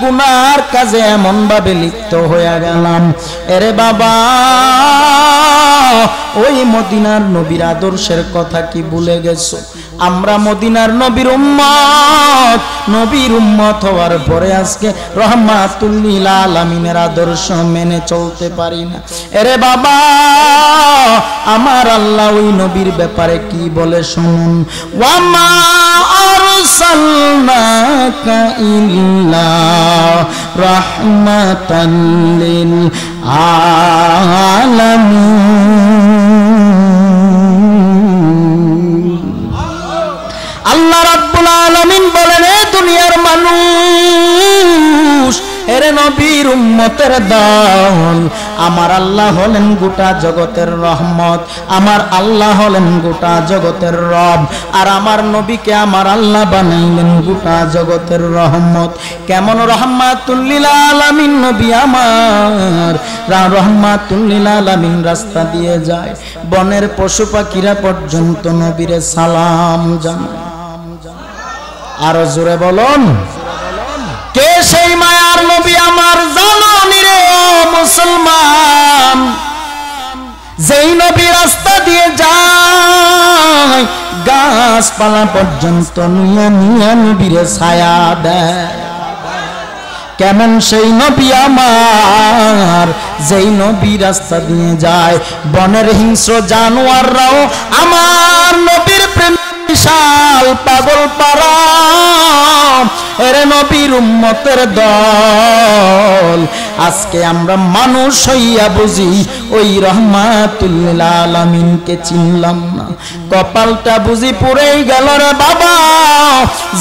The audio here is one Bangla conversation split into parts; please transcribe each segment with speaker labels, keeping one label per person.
Speaker 1: গুনার কাজে এমন ভাবে লিপ্ত হয়ে গেলাম। এরে বাবা, ওই মদিনার নবীর আদর্শের কথা কি ভুলে গেছো? আমরা মদিনার নবীর উম্মত, নবীর উম্মত হওয়ার পরে আজকে রহমাতুল লিল আলামিনের আদর্শ মেনে চলতে পারি না। এরে বাবা, আমার আল্লাহ ওই নবীর ব্যাপারে কি বলে শুনুন। ওয়ামা আরসালনাকা ইল্লা রাহমাতাল লিল আলামিন। আল্লাহ রাব্বুল আলামিন বলেন, এ দুনিয়ার মানুষ, এরে নবীর উম্মতের দল, আমার আল্লাহ হলেন গোটা জগতের রহমত, আমার আল্লাহ হলেন গোটা জগতের রব, আর আমার নবীকে আমার আল্লাহ বানাইলেন গোটা জগতের রহমত। কেমন রহমাতুল লিল আলামিন নবী আমার, রহমাতুল লিল আলামিন রাস্তা দিয়ে যায়, বনের পশু পাখিরা পর্যন্ত নবীরে সালাম জানায়। আরো জোরে বলুন, কে সেই মায়ার নবী আমার? জানি রে ও মুসলমান, যেই নবী রাস্তা দিয়ে যায়, গাছপালা পর্যন্ত নিয়া নিয়া নবীরে ছায়া দেয়। কেমন সেই নবী আমার, যেই নবী রাস্তা দিয়ে যায়, বনের হিংস্র জানোয়াররাও আমার নবীর প্রেম বিশাল পাগল পারা। এরে নবীর উম্মতের দল, আজকে আমরা মানুষ হইয়া বুঝি ওই রহমাতুল লিল আলামিনকে চিনলাম না। কপালটা বুঝি পুড়েই গেল রে বাবা,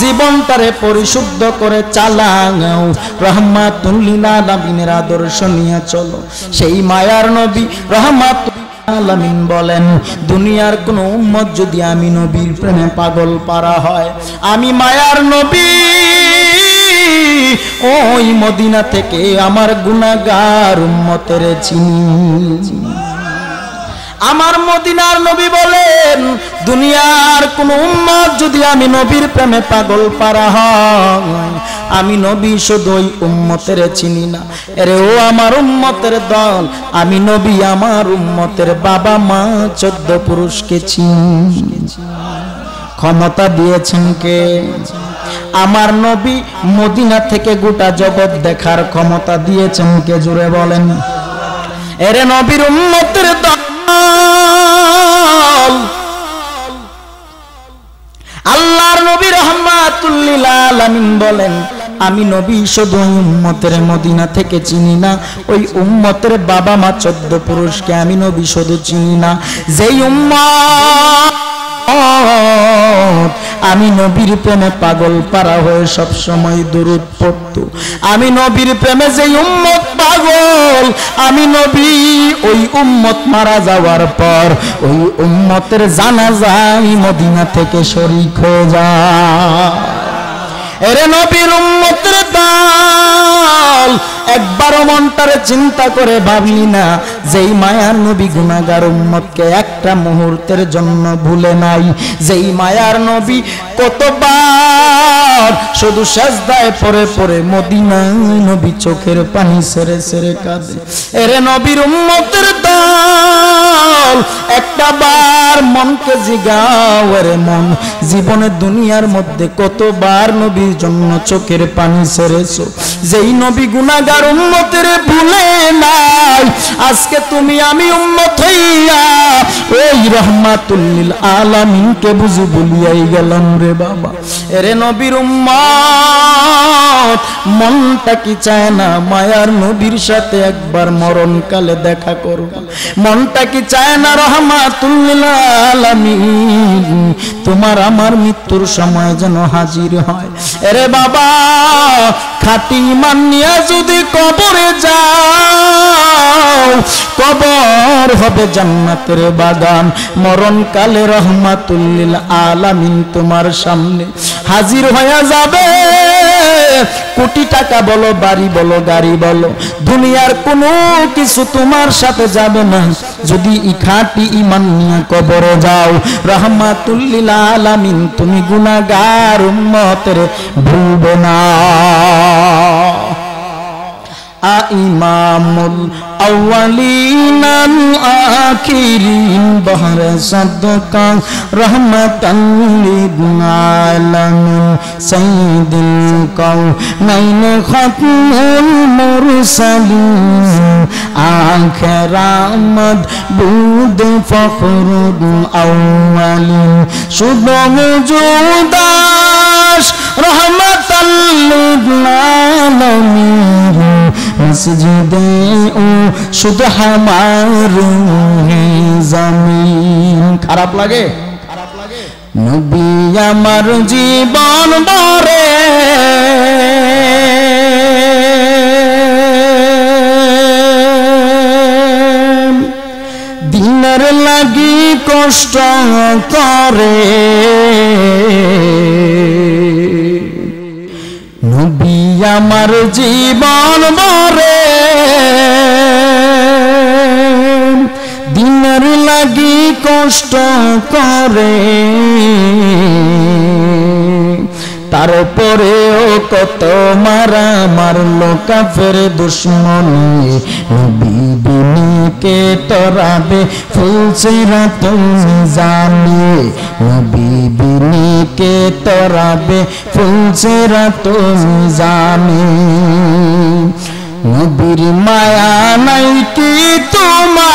Speaker 1: জীবনটারে পরিশুদ্ধ করে চালাও, রহমাতুল লিল আলামিনের আদর্শ নিয়ে চলো। সেই মায়ার নবী রহমাতুল আলামিন বলেন, দুনিয়ার কোন উম্মত যদি আমি নবীর প্রেমে পাগল পারা হয়, আমি মায়ার নবী ওই মদিনা থেকে আমার গুনাহগার উম্মতের চিনি। আমার মদিনার নবী বলেন, দুনিয়ার কোন উম্মত যদি আমি নবীর প্রেমে পাগল পারা হয়, আমি নবী শুধু ওই উম্মতের চিনি না, এরে ও আমার উম্মতের দল, আমি নবী আমার উম্মতের বাবা মা 14 পুরুষকে চিনি। ক্ষমতা দিয়েছেন কে? আমার নবী মদিনা থেকে গোটা জগৎ দেখার ক্ষমতা দিয়েছেন কে? জোরে বলেন। এরে নবীর উম্মতের দল, আল্লাহর নবী রহমাতুল লিল আলামিন বলেন, আমি নবী শুধু উম্মতের মদিনা থেকে চিনি না, ওই উম্মতের বাবা মা 14 পুরুষকে আমি নবী শুধু চিনি না, যেই উম্মত আমি নবীর প্রেমে পাগল পারা হয়ে সব সময় দুরূদ পড়ত, আমি নবীর প্রেমে যেই উম্মত পাগল, আমি নবী ওই উম্মত মারা যাওয়ার পর ওই উম্মতের জানাজায় মদিনা থেকে শরীক হয়ে যায়। এরে নবীর উম্মতের দল, একবারও মনটারে চিন্তা করে ভাবলি না যেই মায়ার নবী গুনাহগার উম্মতকে একটা মুহূর্তের জন্য ভুলে নাই, যেই মায়ার নবী কতবার শুধু সিজদায় পড়ে পড়ে মদিনায় নবী চোখের পানি ছেড়ে ছেড়ে কাঁদে। এরে নবীর উম্মতের দল, একটা বার মনকে জিগাও, এরে মন, জীবনে দুনিয়ার মধ্যে কতবার নবীর জন্য চোখের পানি ছেড়েছো? যেই নবী গুনাহগার উম্মতের ভুলে নাই, আজকে তুমি আমি উম্মত হইয়া ওই রহমাতুল লিল আলামিনকে বুঝি ভুলিয়াই গেলাম রে বাবা। এরে নবীর উম্মত, মনটা কি চায় না মায়ার নবীর সাথে একবার মরণকালে দেখা করব? মনটা কি চায় না রহমাতুল লিল আলামিন তোমার আমার মৃত্যুর সময় যেন হাজির হয়? এরে বাবা, খাঁটি ঈমান নিয়ে যদি কবরে যাও, কবর হবে জান্নাতের বাগান। মরণকালে রহমাতুল লিল আলামিন তোমার সামনে হাজির হয়ে যাবে। কোটি টাকা বলো, বাড়ি বলো, গাড়ি বলো, দুনিয়ার কোনো কিছু তোমার সাথে যাবে না যদি খাঁটি ঈমান নিয়ে কবরে যাও। রহমাতুল লিল আলামিন তুমি গুনাহগার উম্মতের ভুলবে না। ইমামুল আউয়ালিন আল আখিরিন বহরে সাদকা রহমাতান লিল আলামিন সাইয়্যিদুল কাউনাইন খাতমুল মুরসালিন আখিরামদ বুদ ফখরুল আউয়ালিন শুভ মওজুদাস রহমাতাল লিল আলামিন মসজিদে ও শুধু আমার জমিন। খারাপ লাগে? নবী আমার জীবন ভরে দিনের লাগি কষ্ট করে, নবী আমার জীবন ভরে দিনের লাগি কষ্ট করে, তারপরেও কত মারা মারলো কাফের দুশ্মনে, নবী বিনিকে তরাবে ফুলসিরাত মিজানে, নবী বিনিকে তরাবে ফুলসিরাত মিজানে। নবীর মায়া নাই কি তোমার,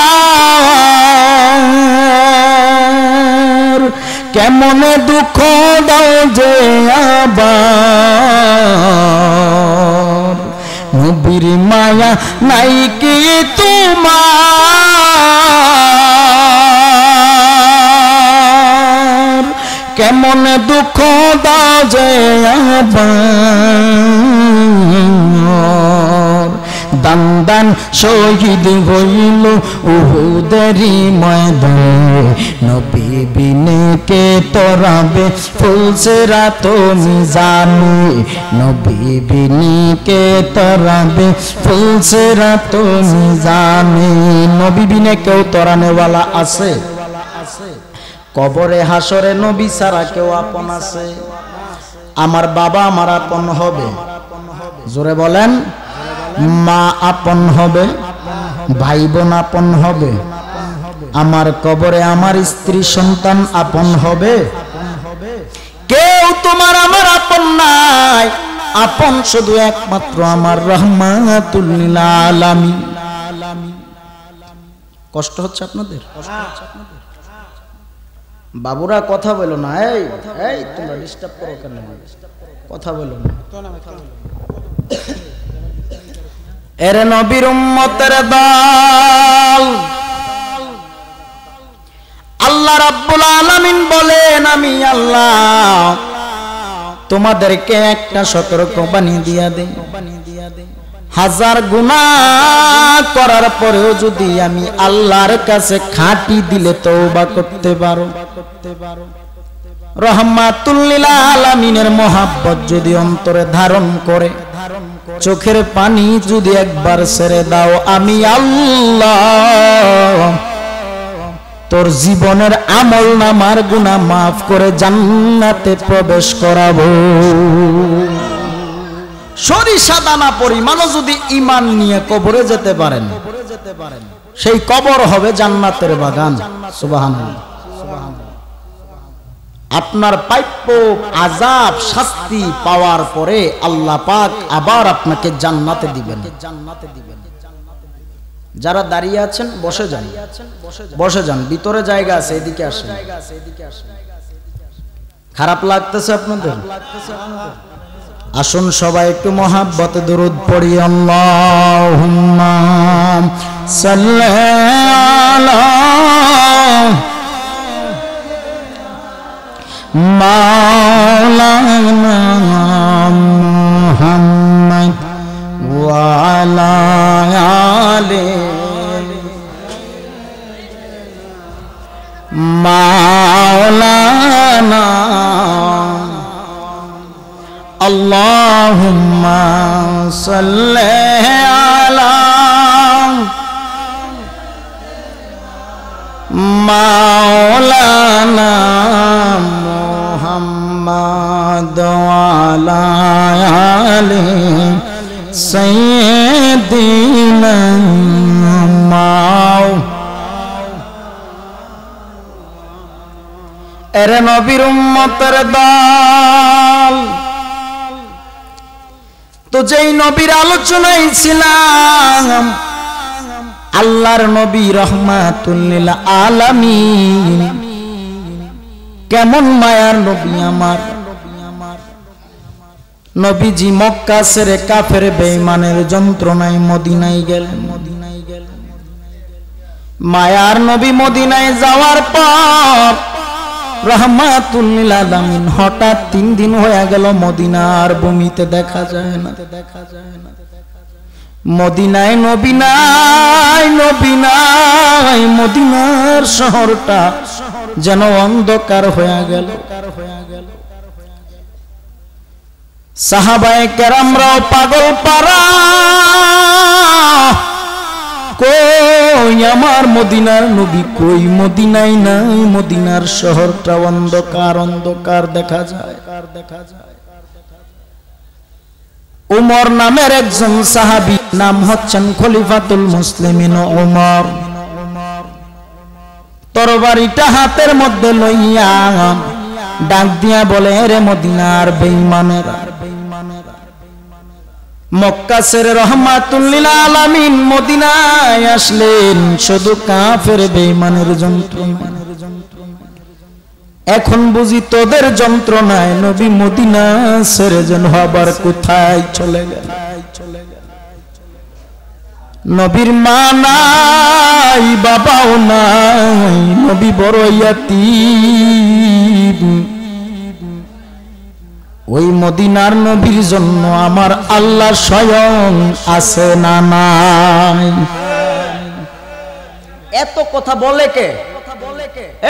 Speaker 1: কেমন দুঃখ দাও যে আবার, নবীর মায়া নাই কি তোমার, কেমন দুঃখ দাও যে আবার। দান দান শহীদ হইল উহুদেরই ময়দানে, নবী বিনকে তরাবে ফুলসিরাত মিজানে, নবী বিনকে তরাবে ফুলসিরাত মিজানে। নবী বিনে কেউ তরানেওয়ালা আছে? কবরে হাসরে নবী ছাড়া কেউ আপন আছে? আমার বাবা আমার আপন হবে? জোরে বলেন। মা আপন হবে, ভাই বোন আপন হবে, আমার কবরে আমার স্ত্রী সন্তান আপন হবে? কেউ তোমার আমার আপন নাই, আপন শুধু একমাত্র আমার রহমাতুল লিল আলামিন। কষ্ট হচ্ছে আপনাদের? বাবুরা কথা বলো না, এই এই তোমরা ডিস্টার্ব করো কেন? কথা বলো না। এরে নবীর উম্মতের দল, আল্লাহ রাব্বুল আলামিন বলেন আমি আল্লাহ তোমাদেরকে একটা সতর্কবাণী দিয়া দেই, হাজার গুনাহ করার পরেও যদি আমি আল্লাহর কাছে খাঁটি দিলে তওবা করতে পারো, রহমাতুল লিল আলামিনের মহব্বত যদি অন্তরে ধারণ করে, চোখের পানি যদি একবার ছেড়ে দাও, আমি আল্লাহ তোর জীবনের আমল নামার গুনাহ মাফ করে জান্নাতে প্রবেশ করাবো। সরিষা দানা পরিমাণও যদি ঈমান নিয়ে কবরে যেতে পারেন, সেই কবর হবে জান্নাতের বাগান। সুবহানাল্লাহ। আপনার প্রাপ্য আযাব শাস্তি পাওয়ার পরে আল্লাহ পাক আবার আপনাকে জান্নাতে দিবেন। যারা দাঁড়িয়ে আছেন বসে যান, বসে যান, ভিতরে জায়গা আছে, এদিকে আসেন। খারাপ লাগতেছে আপনাদের? আসুন সবাই একটু মহাব্বতে দুরূদ পড়ি। আল্লাহুম্মা সাল্লি আলা মাওলানা মুহাম্মদ ওয়া আলা আলি মাওলানা। আল্লাহুম্মা সাল্লি আলা মাওলানা মুহাম্মদ ওয়া আলা আলি সাইয়্যিদিনা মদিনা মাও এরে নবীর উম্মতের দল তো যেই নবীর আলোচনায় ছিলাম আল্লাহর নবী রাহমাতুল লিল আলামিন কেমন মায়ার নবী আমার নবীজি মক্কা ছেড়ে কাফের বেঈমানের যন্ত্রণায় মদিনায় গেলেন মায়ার নবী মদিনায় যাওয়ার পর রাহমাতুল লিল আলামিন হঠাৎ 3 দিন হয়ে গেল মদিনার ভূমিতে দেখা যায় না মদিনায় নবী নাই মদিনার শহরটা যেন অন্ধকার হয়ে গেল সাহাবায়ে কেরামরাও পাগল পারা কই আমার মদিনার নবী কই মদিনায় নাই মদিনার শহরটা অন্ধকার দেখা যায় উমর নামের একজন সাহাবী নাম হচ্ছেন খলিফাতুল মুসলিমিন উমর তরবারিটা হাতের মধ্যে লইয়া ডাক দিয়া বলে রে মদিনার বেঈমানেরা মক্কা ছেড়ে রাহমাতুল লিল আলামিন মদিনায় আসলেন শুধু কাফের বেঈমানের যন্ত্রণা এখন বুঝি তোদের যন্ত্রণায় নবী মদিনা ছেড়ে যেন আবার কোথায় চলে গেল নবীর মা নাই বাবাও নাই নবী বড় ইয়াতীম ওই মদিনার নবীর জন্য আমার আল্লাহ স্বয়ং আছে না নাই এত কথা বলে কে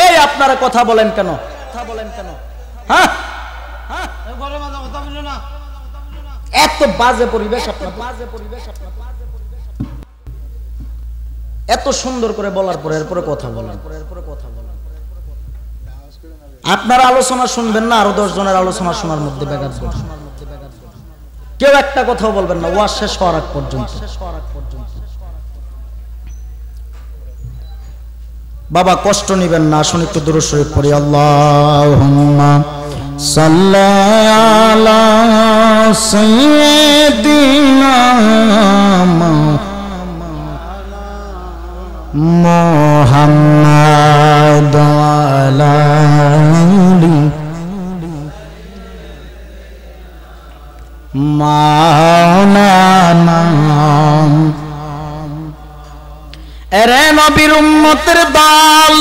Speaker 1: এই আপনারা কথা বলেন কেন হ্যাঁ এত বাজে পরিবেশ এত সুন্দর করে বলার পরে এরপরে কথা বলেন আপনারা আলোচনা শুনবেন না আরো 10 জনের আলোচনা শোনার মধ্যে ব্যাঘাত ঘটবে কেউ একটা কথাও বলবেন না ওয়াজ শেষ হওয়ার আগ পর্যন্ত বাবা কষ্ট নেবেন না আসুন একটু দুরূদ শরীফ পড়ি আল্লাহুম্মা সাল্লি আলা সাইয়্যিদিনা মুহাম্মাদ ওয়া আলি মাওলানা এরে নবীর উম্মতের দল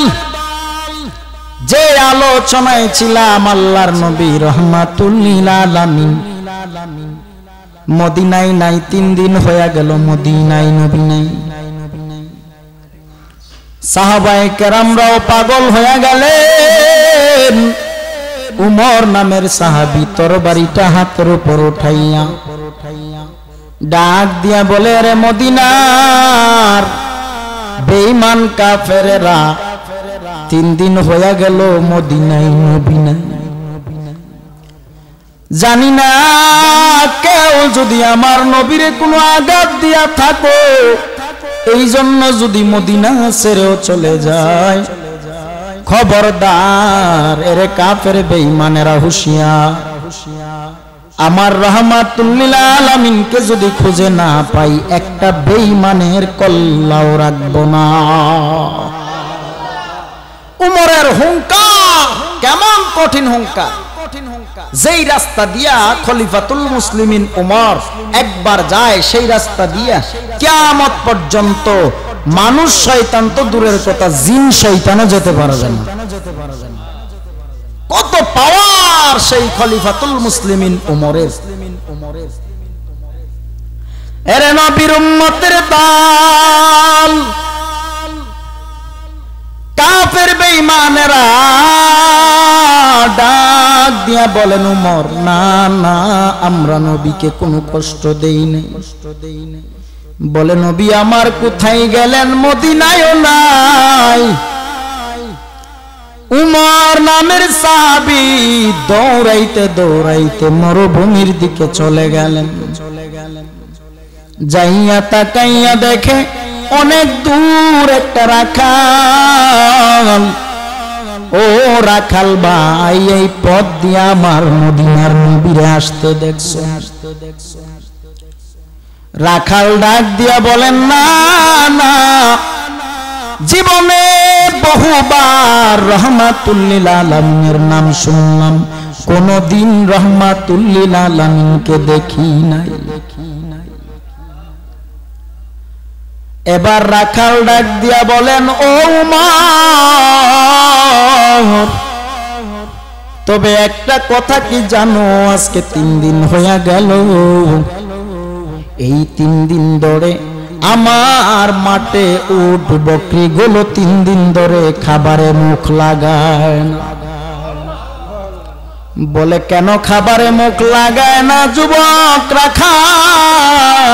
Speaker 1: যে আলোচনায় ছিলাম আল্লাহর নবী রাহমাতুল লিল আলামিন মদিনায় নাই 3 দিন হয়ে গেল মদিনায় নবী নাই সাহাবায়ে কেরামরাও পাগল হয়ে গেলেন উমর নামের সাহাবী তরবারিটা হাতের উপর উঠাইয়া ডাক দিয়া বলে রে মদিনার বেঈমান কাফেরেরা 3 দিন হয়ে গেল মদিনায় নবী নাই জানি না কেউ যদি আমার নবীরে কোনো আঘাত দিয়া থাকো এই জন্য যদি মদিনা ছেড়েও চলে যায় খবরদার এরে কাফের বেঈমানেরা হুঁশিয়ার আমার রাহমাতুল লিল আলামিনকে যদি খুঁজে না পাই একটা বেঈমানের কল্লাও রাখবো না উমরের হুঙ্কার কেমন কঠিন হুঙ্কার যেই রাস্তা দিয়া খলিফাতুল মুসলিমিন উমর একবার যায় সেই রাস্তা দিয়া কিয়ামত পর্যন্ত মানুষ শয়তান তো দূরের কথা জিন শয়তানও যেতে পারবে না কত পাওয়ার সেই খলিফাতুল মুসলিমিন উমরের এরে নবীর উম্মতের দল কাফের বেঈমানেরা ডাক দিয়া বলেন উমর না না আমরা নবীকে কোনো কষ্ট দেই নাই বলে নবী আমার কোথায় গেলেন মদিনায়ও নাই উমর নামের সাহাবী দৌড়াইতে দৌড়াইতে মরুভূমির দিকে চলে গেলেন যাইয়া তাকাইয়া দেখে অনেক দূর একটা রাখাল। ও রাখাল ভাই, এই পথ দিয়ে আমার মদিনার নবীরে আসতে দেখছো? রাখাল ডাক দিয়া বলেন, না না, জীবনে বহুবার রহমাতুল্লিল আলামিনের নাম শুনলাম, কোনদিন রহমাতুল্লিল আলামিনকে দেখি নাই। এবার রাখাল ডাক দিয়া বলেন, ও উমর, তবে একটা কথা কি জানো, আজকে 3 দিন হইয়া গেল, এই 3 দিন ধরে আমার মাঠে উট বকরি গুলো 3 দিন ধরে খাবারে মুখ লাগায় না। বলে, কেন খাবারে মুখ লাগায় না যুবক রাখাল?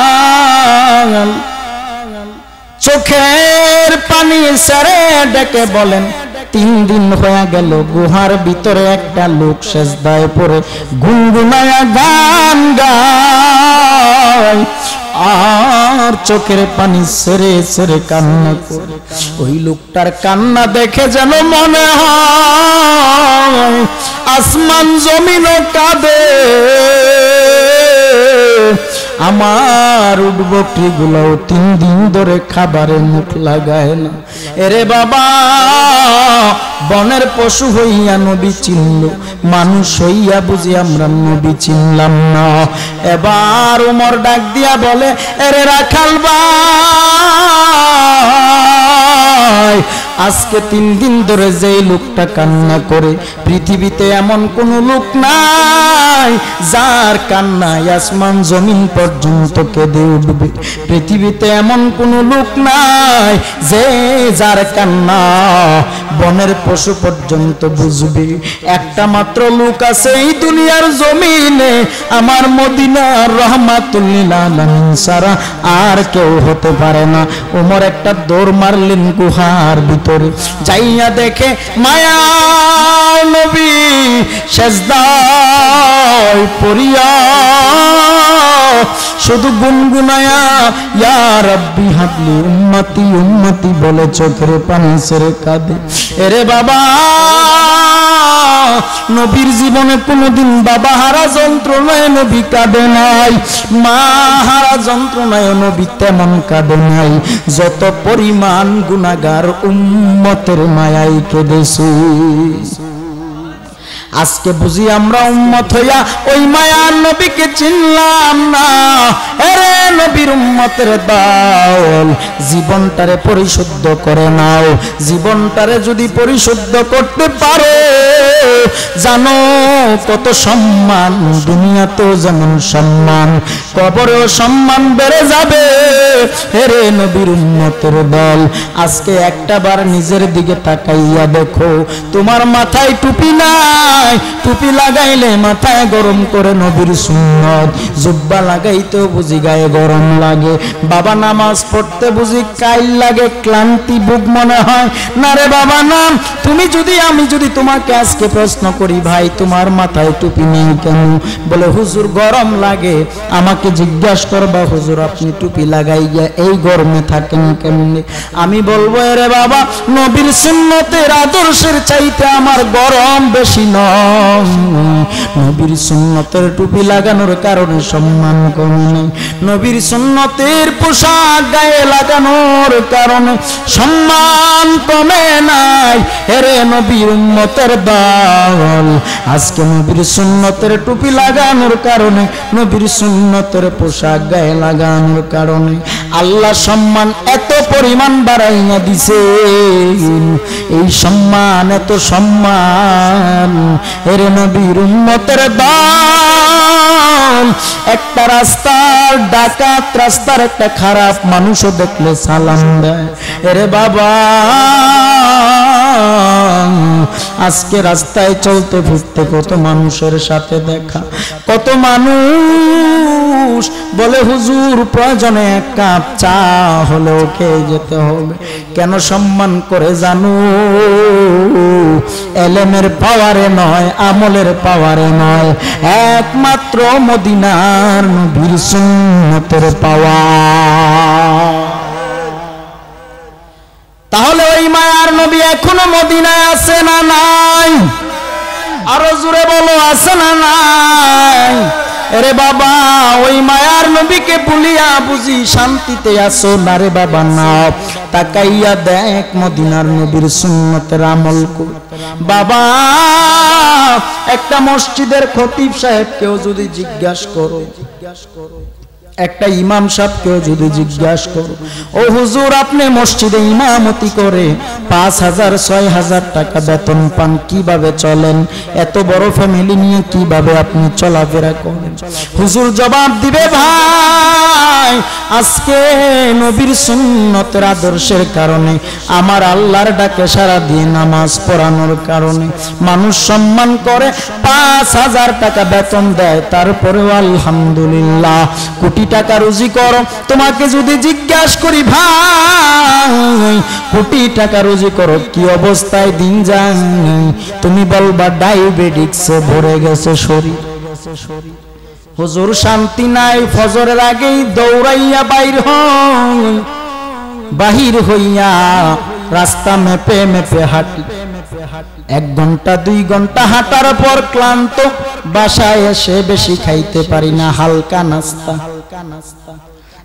Speaker 1: চোখের পানি ছেড়ে ডেকে বলেন, 3 দিন হয়ে গেল গুহার ভিতরে একটা লোক সেজদায় পড়ে গুনগুনায়া গান গায়, আর চোখের পানি ছেড়ে ছেড়ে কান্না করে। ওই লোকটার কান্না দেখে যেন মনে হয় আসমান জমিনও কাঁদে, আমার উট বকরি গুলো 3 দিন ধরে খাবারে মুখ লাগায় না। এরে বাবা, বনের পশু হইয়া নবী চিনল, মানুষ হইয়া বুঝি আমরা নবী চিনলাম না। এবার উমর ডাক দিয়া বলে, এরে রাখাল ভাই, আজকে 3 দিন ধরে যে লোকটা কান্না করে, পৃথিবীতে এমন কোন লোক নাই যার কান্নায় আসমান জমিন পর্যন্ত কেঁদে উঠবে। পৃথিবীতে এমন কোন লোক নাই যে যার কান্না বনের পশু পর্যন্ত বুঝবে। একটা মাত্র লোক আছে এই দুনিয়ার জমিনে, আমার মদিনার রহমাতুল্লিল আলামিন ছাড়া আর কেউ হতে পারে না। ওমর একটা দৌড় মারলেন গুহার ভিতরে, যাইয়া দেখে মায়া নবী সেজদায় পড়িয়া শুধু গুনগুনায়া ইয়া রাব্বি হাবলি উম্মতি উম্মতি বলে চোখের পানি ছেড়ে কাঁদে। এরে বাবা, নবীর জীবনে কোনদিন বাবা হারা যন্ত্রণায় নবী কাঁদে নাই, মা হারা যন্ত্রণায় নবী তেমন কাঁদে নাই, যত পরিমাণ গুনাহগার উম্মতের মায়ায় কেঁদেছে। আজকে বুঝি আমরা উম্মত হইয়া ওই মায়ার নবীকে চিনলাম না। এরে নবীর উম্মতের দল, জীবনটারে পরিশুদ্ধ করে নাও। জীবনটারে যদি পরিশুদ্ধ করতে পারো, জানো কত সম্মান, দুনিয়াতেও যেমন সম্মান, কবরেও সম্মান বেড়ে যাবে। এরে নবীর উম্মতের দল, আজকে একটাবার নিজের দিকে তাকাইয়া দেখো, তোমার মাথায় টুপি নাই, টুপি লাগাইলে মাথায় গরম করে নবীর সুন্নত, জুব্বা লাগাইতেও বুঝি গায়ে গরম লাগে, বাবা নামাজ পড়তে বুঝি কাইল লাগে, ক্লান্তি বুক মনে হয় না। রে বাবা না, তুমি যদি, আমি যদি তোমাকে আজকে প্রশ্ন করি, ভাই তোমার মাথায় টুপি নেই কেন? বলে হুজুর গরম লাগে। আমাকে জিজ্ঞাসা করবা, হুজুর আপনি টুপি লাগাইয়া এই গরমে থাকেন কেমনে? আমি বলবো, রে বাবা, নবীর সুন্নতের আদর্শের চাইতে আমার গরম বেশি নয়। নবীর সুন্নতের টুপি লাগানোর কারণে সম্মান কমে নাই, নবীর সুন্নতের পোশাক গায়ে লাগানোর কারণে সম্মান কমে নাই। এরে নবীর উম্মতের দল, আজকে নবীর সুন্নতের টুপি লাগানোর কারণে, নবীর সুন্নতের পোশাক গায়ে লাগানোর কারণে আল্লাহ সম্মান এত পরিমাণ বাড়াইয়া দিছে। এই সম্মান, এত সম্মান, এরে নবীর উম্মতের দল, একটা রাস্তার ডাকাত, রাস্তার একটা খারাপ মানুষও দেখলে সালাম দেয়। এরে বাবা, আজকে রাস্তায় চলতে ফিরতে কত মানুষের সাথে দেখা, কত মানুষ বলে হুজুর প্রয়োজনে এক কাপ চা হলেও খেয়ে যেতে হবে। কেন সম্মান করে জানো? এলেমের পাওয়ারে নয়, আমলের পাওয়ারে নয়, একমাত্র মদিনার নবীর সুন্নতের পাওয়ার। তাহলে ওই মায়ার নবী এখনো মদিনায় আছে না নাই? আরো জোরে বলো, আছে না নাই? আরে বাবা, ওই মায়ার নবীকে বলিয়া বুঝি শান্তিতে আসো না রে বাবা, নাও তাকাইয়া দেখ মদিনার নবীর সুন্নতের আমল কর। বাবা, একটা মসজিদের খতিব সাহেবকেও যদি জিজ্ঞাসা করো, একটা ইমাম সাহেবকেও যদি জিজ্ঞাসা করো, ও হুজুর আপনি মসজিদে ইমামতি করে 5,000 6,000 টাকা বেতন পান, কিভাবে চলেন? এত বড় ফ্যামিলি নিয়ে কিভাবে আপনি চলাফেরা করেন? হুজুর জবাব দিবে, ভাই আজকে নবীর সুন্নতের আদর্শের কারণে, আমার আল্লাহর ডাকে সারা দিয়ে নামাজ পড়ানোর কারণে মানুষ সম্মান করে, 5,000 টাকা বেতন দেয়, তারপরেও আলহামদুলিল্লাহ কোটি টাকা রুজি করো। তোমাকে যদি জিজ্ঞাসা করি, ভাই কোটি টাকা রুজি করো, কি অবস্থায় দিন যায়? তুমি বলবা ডায়াবেটিক্সে ভরে গেছে শরীর। হুজুর শান্তি নাই, ফজরের আগেই দৌড়াইয়া বাহির হইয়া রাস্তা মেপে মেপে হাঁটি, 1 ঘন্টা 2 ঘন্টা হাঁটার পর ক্লান্ত, বাসায় এসে বেশি খাইতে পারি না, হালকা নাস্তা।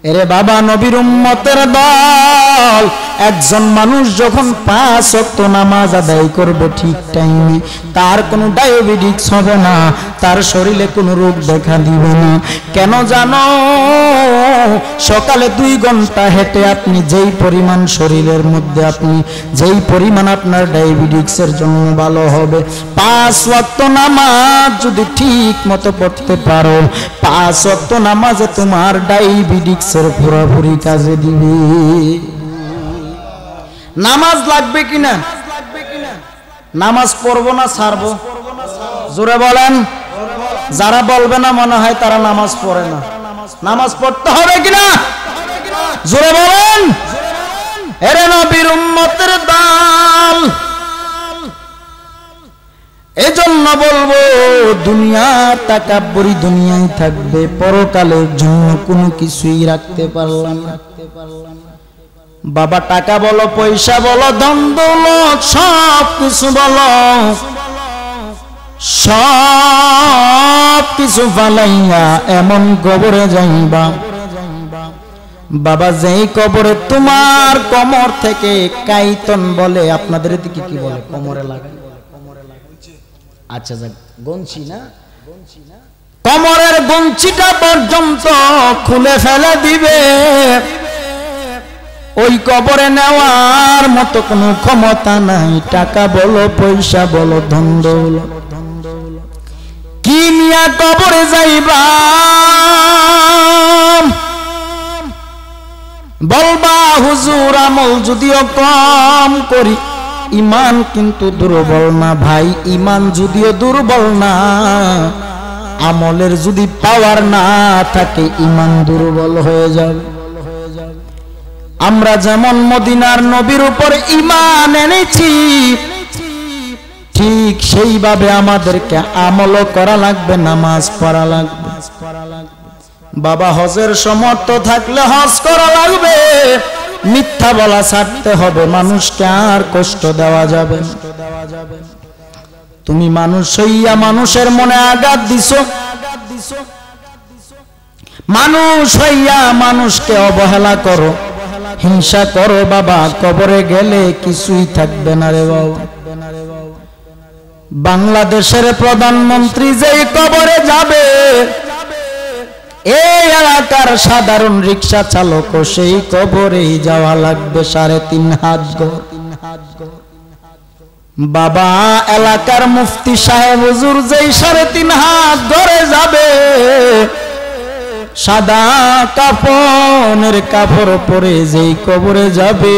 Speaker 1: এরে বাবা, নবীর উম্মতের দল, একজন মানুষ যখন 5 ওয়াক্ত নামাজ আদায় করবে ঠিক টাইমে, তার কোনো ডায়াবেটিস হবে না, তার শরীরে কোনো রোগ দেখা দিবে না। কেন জানো? সকালে 2 ঘন্টা হেঁটে আপনি যেই পরিমাণ শরীরের মধ্যে আপনি যেই পরিমাণ আপনার ডায়াবেটিসের জন্য ভালো হবে, 5 ওয়াক্ত নামাজ যদি ঠিক মতো পড়তে পারো, 5 ওয়াক্ত নামাজে তোমার ডায়াবেটিসের পুরোপুরি কাজে দিবে। নামাজ লাগবে কিনা? নামাজ পড়বো না ছাড়বো? জোরে বলেন। যারা বলবে না মনে হয় তারা নামাজ পড়ে না। নামাজ পড়তে হবে কিনা? জোরে বলেন। এরে নবীর উম্মতের দল, এজন্য বলবো দুনিয়া তাকাব্বুরি দুনিয়ায় থাকবে, পরকালের জন্য কোনো কিছুই রাখতে পারলাম না। বাবা টাকা বলো, পয়সা বলো, ধন দৌলত সব কিছু বলো, সব কিছু ফালাইয়া এমন কবরে যাইবা বাবা, যেই কবরে তোমার কোমর থেকে কাইতন বলে, আপনাদের দিকে কি বলে? কোমরে লাগে। আচ্ছা যাক, গঞ্চি না, কোমরের গঞ্চিটা পর্যন্ত খুলে ফেলে দিবে, ওই কবরে নেওয়ার মতো কোনো ক্ষমতা নাই। টাকা বলো, পয়সা বলো, ধন দৌলত, কি নিয়া কবরে যাইবা? বলবা হুজুর আমল যদিও কম করি, ইমান কিন্তু দুর্বল না। ভাই ইমান যদিও দুর্বল না, আমলের যদি পাওয়ার না থাকে ইমান দুর্বল হয়ে যাবে। আমরা যেমন মদিনার নবীর উপর ঈমান এনেছি, ঠিক সেইভাবে আমাদেরকে আমলও করা লাগবে, নামাজ পড়া লাগবে। বাবা হজের সমর্থ থাকলে হজ করা লাগবে, মিথ্যা বলা ছাড়তে হবে, মানুষকে আর কষ্ট দেওয়া যাবে না। তুমি মানুষ হইয়া মানুষের মনে আঘাত দিছো, মানুষ হইয়া মানুষকে অবহেলা করো, হিংসা করো, বাবা কবরে গেলে কিছুই থাকবে না রে বাবা। বাংলাদেশের প্রধানমন্ত্রী যেই কবরে যাবে, এই এলাকার সাধারণ রিক্সা চালক সেই কবরেই যাওয়া লাগবে 3.5 হাত গড়। বাবা এলাকার মুফতি সাহেব হুজুর যেই 3.5 হাত গড়ে যাবে, সাদা কাফনের কাপড় পরে যেই কবরে যাবে,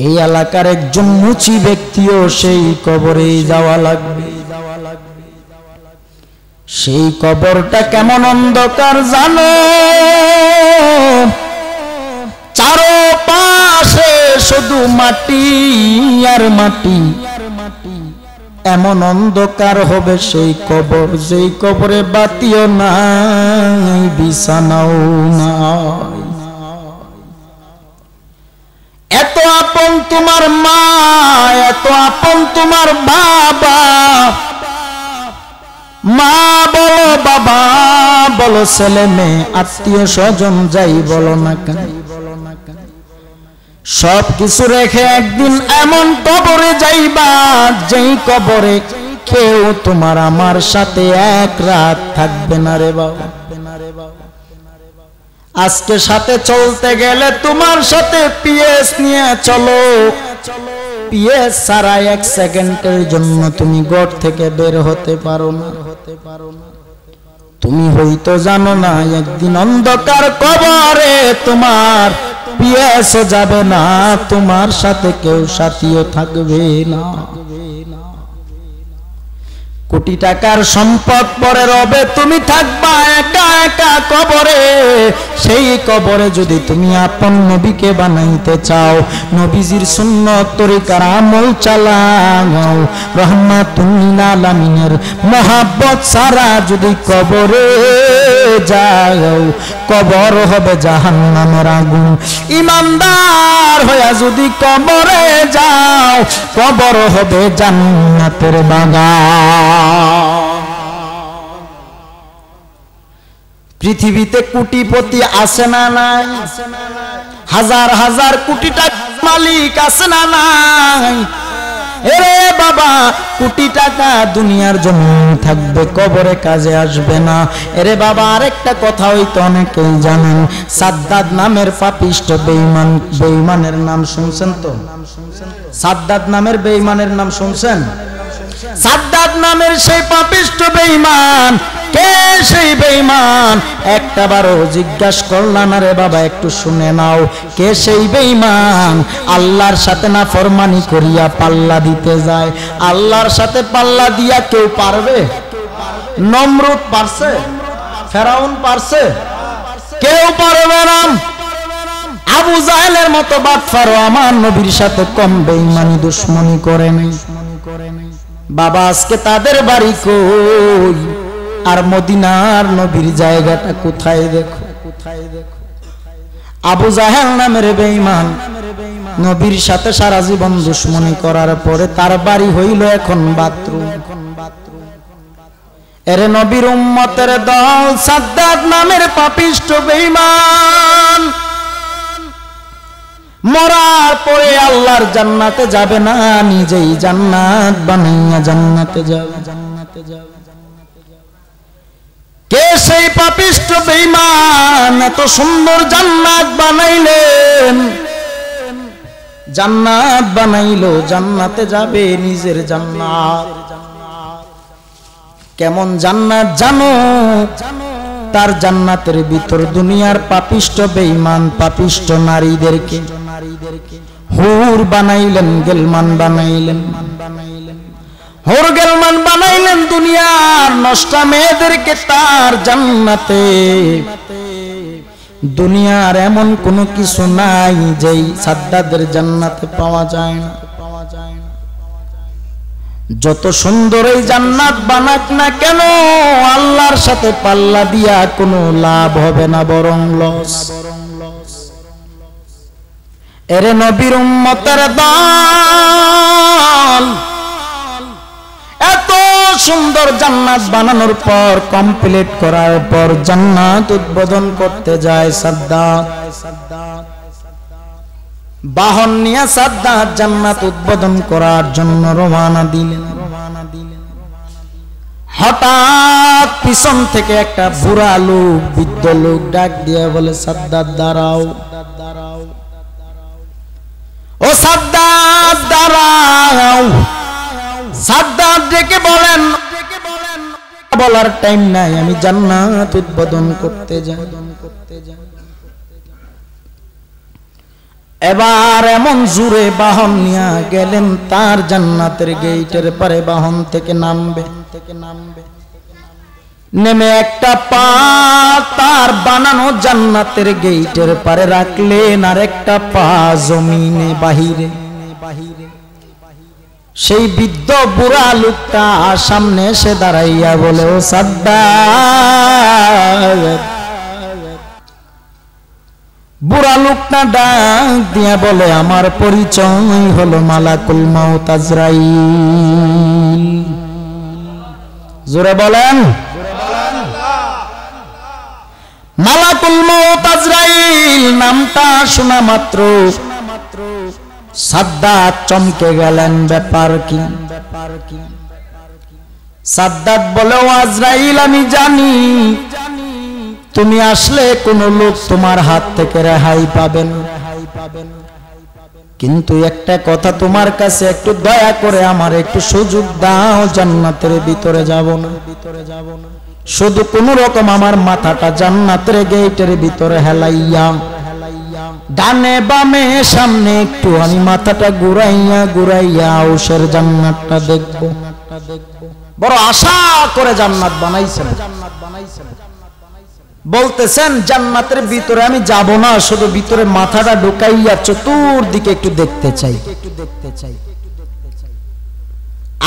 Speaker 1: এই এলাকার একজন মুচি ব্যক্তিও সেই কবরে যাওয়া লাগবে। সেই কবরটা কেমন অন্ধকার জানো? চারপাশে শুধু মাটি আর মাটি, এমন অন্ধকার হবে সেই কবর, যেই কবরে বাতিও নাই, বিছানাও নাই। এত আপন তোমার মা, এত আপন তোমার বাবা, মা বলো বাবা বলো ছেলে মেয়ে আত্মীয় স্বজন যাই বলো না কেন, সব কিছু রেখে একদিন এমন কবরে যাইবা যেই কবরে কেউ তোমার আমার সাথে এক রাত থাকবে না রে বাবা। আজকে সাথে চলতে গেলে তোমার সাথে পিএস নিয়ে চলো, পিএস ছাড়া এক সেকেন্ডের জন্য তুমি ঘর থেকে বের হতে পারো না। তুমি হয়তো জানো না একদিন অন্ধকার কবরে তোমার পিএস যাবে না, তোমার সাথে কেউ সাথীও থাকবে না। কোটি টাকার সম্পদ পরে রবে, তুমি থাকবা একা একা কবরে। সেই কবরে যদি তুমি আপন নবীকে বানাইতে চাও, নবীজির সুন্নত তরিকার আমল চালাও, রহমাতুল লিল আলামিনের মহব্বত ছাড়া যদি কবরে যাও, কবর হবে জাহান্নামের আগুন। ইমানদার হইয়া যদি কবরে যাও, কবর হবে জান্নাতের বাগান। পৃথিবীতে কোটিপতি আছে না নাই? হাজার হাজার কোটি টাকা মালিক আছে না নাই? এরে বাবা, কোটি টাকা দুনিয়ার জন্য থাকবে, কবরে কাজে আসবে না। এরে বাবা, আরেকটা কথা হয়তো অনেকেই জানেন, সাদ্দাদ নামের পাপিষ্ঠ বেঈমান, বেঈমানের নাম শুনছেন তো? সাদ্দাদ নামের বেঈমানের নাম শুনছেন? সাদ্দাদ নামের সেই পাপিষ্ঠ বেঈমান, কে সেই বেঈমান? একটাবারও জিজ্ঞাসা করলাম না রে বাবা, একটু শুনে নাও, কে সেই বেঈমান? আল্লাহর সাথে না ফরমানি করিয়া পাল্লা দিতে যায়। আল্লাহর সাথে পাল্লা দিয়া কেউ পারবে? নমরুদ পারছে? ফেরাউন পারছে? কেউ পারবে না। আবু জাহেলের মতো বাটফারও আমার নবীর সাথে কম বেঈমানি দুশমনি করে নাই। বাবা, আজকে তাদের বাড়ি কই আর মদিনার নবীর জায়গাটা কোথায় দেখো। আবু জাহেল নামের বেঈমান নবীর সাথে সারা জীবন দুশমনি করার পরে তার বাড়ি হইল এখন বাথরুম। এর নবীর উম্মতের দল সাদ্দাদ নামের পাপিষ্ঠ বেঈমান মরার পরে আল্লাহর জান্নাতে যাবে না, নিজেই জান্নাত বানাইয়া জান্নাতে যাবে। কে সেই পাপিষ্ঠ বেঈমান এত সুন্দর জান্নাত বানাইলেন? জান্নাত বানাইলো, জান্নাতে যাবে, নিজের জান্নাত। কেমন জান্নাত জানো? তার জান্নাতের ভিতর দুনিয়ার পাপিষ্ঠ বেঈমান পাপিষ্ঠ নারীদেরকে হুর বানাইলেন, গেলমান বানাইলেন, হুর গেলমান বানাইলেন। দুনিয়ার নষ্টা মেয়েদেরকে তার জান্নাতে। দুনিয়ার এমন কোনো কিছু নাই যেই সাদ্দাদের জান্নাতে পাওয়া যায় না। যত সুন্দর এই জান্নাত বানাক না কেন, আল্লাহর সাথে পাল্লা দিয়া কোনো লাভ হবে না, বরং লস। এরে নবীর উম্মতের দল, এত সুন্দর জান্নাত বানানোর পর, কমপ্লিট করার পর জান্নাত উদ্বোধন করতে যায় সাদ্দাদ। বাহন নিয়ে সাদ্দাদ জান্নাত উদ্বোধন করার জন্য রওনা দিলেন। হঠাৎ পিছন থেকে একটা বুড়া লোক, বৃদ্ধ লোক ডাক দিয়ে বলে, সাদ্দাদ দাঁড়াও, ও সাদ্দাদ দাঁড়াও। সাদ্দাদ ডেকে বলেন, বলার টাইম নাই, আমি জান্নাত উদ্বোধন করতে যাই। এবার এমন জোরে বাহন নিয়ে গেলেন তার জান্নাতের গেটের পারে বাহন থেকে নামবে নেমে একটা পা তার বানানো জান্নাতের গেটের পারে রাখলেন আর একটা পা জমিনে বাহিরে। সেই বৃদ্ধ বুড়া লোকটা সামনে এসে দাঁড়াইয়া বলে, ও সাদ্দাত। বুড়া লোকটা ডাক দিয়া বলে, আমার পরিচয় হলো মালাকুল মাউত আজরাইল। জোরে বলেন, মালাকুল মাউত আজরাইল নামটা শোনা মাত্র সাদ্দাত চমকে গেলেন। ব্যাপার কি? সাদ্দাত বলে, ও আজরাইল, আমি জানি তুমি আসলে কোন লোক তোমার হাত থেকে রেহাই পাবে না, কিন্তু একটা কথা তোমার কাছে একটু দয়া করে আমার একটু সুযোগ দাও, জান্নাতের ভিতরে যাব না। শুধু কোন রকম আমার মাথাটা জান্নাতের গেটের ভিতরে হেলাইয়া ডানে বামে সামনে একটু আমি মাথাটা ঘুরাইয়া ঘুরাইয়া আউশের জান্নাতটা দেখব। বড় আশা করে জান্নাত বানাইছেন। বলতেছেন জান্নাতের ভিতরে আমি যাব না, শুধু ভিতরে মাথাটা ঢুকাইয়া চতুর্দিকে একটু দেখতে চাই।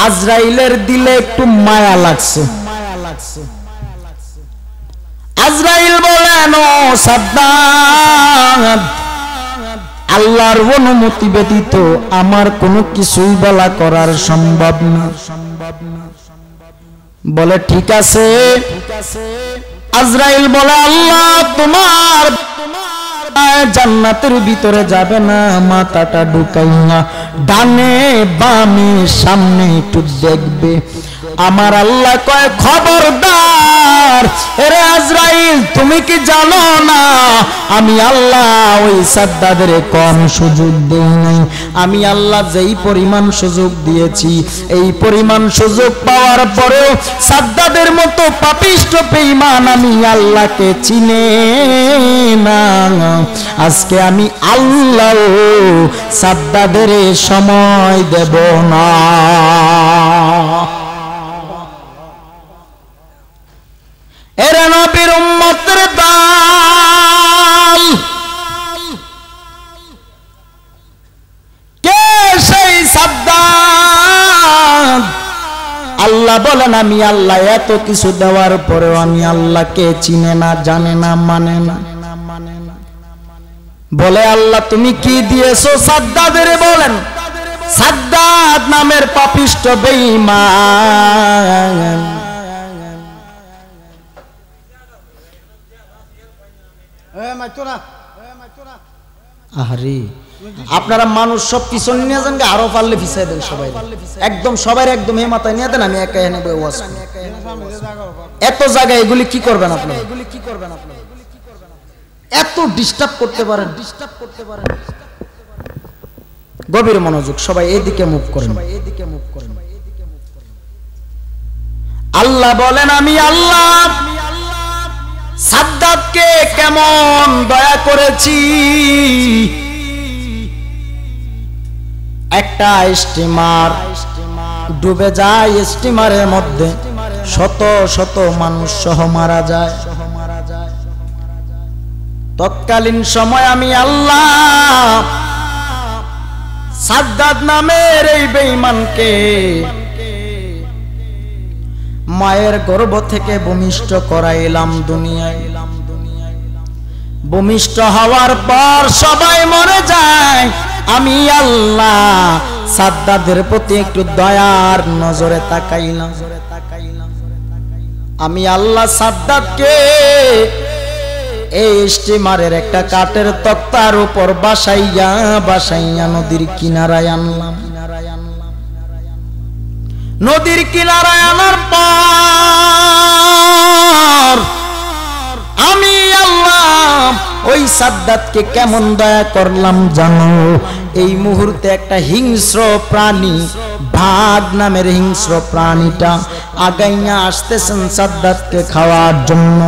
Speaker 1: আজরাইলের দিলে একটু মায়া লাগছে। আজরাইল বলেন, ও সাদ্দাত, আল্লাহর অনুমতি ব্যতীত আমার কোনো কিছুই বলা করার সম্ভব না। বলে ঠিক আছে। আজরাইল বলে, আল্লাহ তোমার জান্নাতের ভিতরে যাবে না, মাথাটা ঢুকাইয়া ডানে বামে সামনে একটু দেখবে। আমার আল্লাহ কয়, খবরদার এরে আজরাইল, তুমি কি জানো না আমি আল্লাহ ওই সাদ্দাদের কম সুযোগ দেই নাই। আমি আল্লাহ যেই পরিমাণ সুযোগ দিয়েছি, এই পরিমাণ সুযোগ পাওয়ার পরেও সাদ্দাদের মতো পাপিষ্ঠ বেঈমান আমি আল্লাহকে চিনে না। আজকে আমি আল্লাহ সাদ্দাদের সময় দেব না। এরা নবীর উম্মতের দল, কে সেই সাদ্দাত? আল্লাহ বলেন, আমি আল্লাহ এত কিছু দেওয়ার পরেও আমি আল্লাহকে চিনে না, জানে না, মানে না। বলে, আল্লাহ তুমি কি দিয়েছো সাদ্দাদের? বলেন, সাদ্দাত নামের পাপিষ্ঠ বেঈমান আহারে, আপনারা মানুষ সব পিছন নিয়ে যান, আরো পারলে পিছাই দেন সবাই, একদম সবাই একদম এই মাথায় নিয়ে দেন, আমি একা এনে ওয়াজ করি। এত জায়গায় এগুলি কি করবেন আপনারা? এত ডিস্টার্ব করতে পারেন? গভীর মনোযোগ, সবাই এদিকে মুভ করেন। আল্লাহ বলেন, আমি আল্লাহ সাদ্দাতকে কেমন দয়া করেছি। একটা স্টিমার ডুবে যায়, স্টিমারের মধ্যে শত শত মানুষ সহ মারা যায়। তৎকালীন সময় আমি আল্লাহ সাদ্দাত নামের এই বেঈমানকে মায়ের গর্ভ থেকে ভূমিষ্ঠ করাইলাম দুনিয়ায়। ভূমিষ্ঠ হওয়ার পর সবাই মরে যায়, আমি আল্লাহ সাদ্দাদের প্রতি একটু দয়ার নজরে তাকাইলাম। আমি আল্লাহ সাদ্দাতকে এই স্টিমারের একটা কাঠের তক্তার উপর বাসাইয়া বাসাইয়া নদীর কিনারায় আনলাম। নদীর কিনারায় আনার পর আমি আল্লাহ ওই ওই সাদ্দাতকে কেমন দয়া করলাম জানো? এই মুহূর্তে একটা হিংস্র প্রাণী, বাঘ নামের হিংস্র প্রাণীটা আগাইয়া আসতেছেন সাদ্দাতকে খাওয়ার জন্য।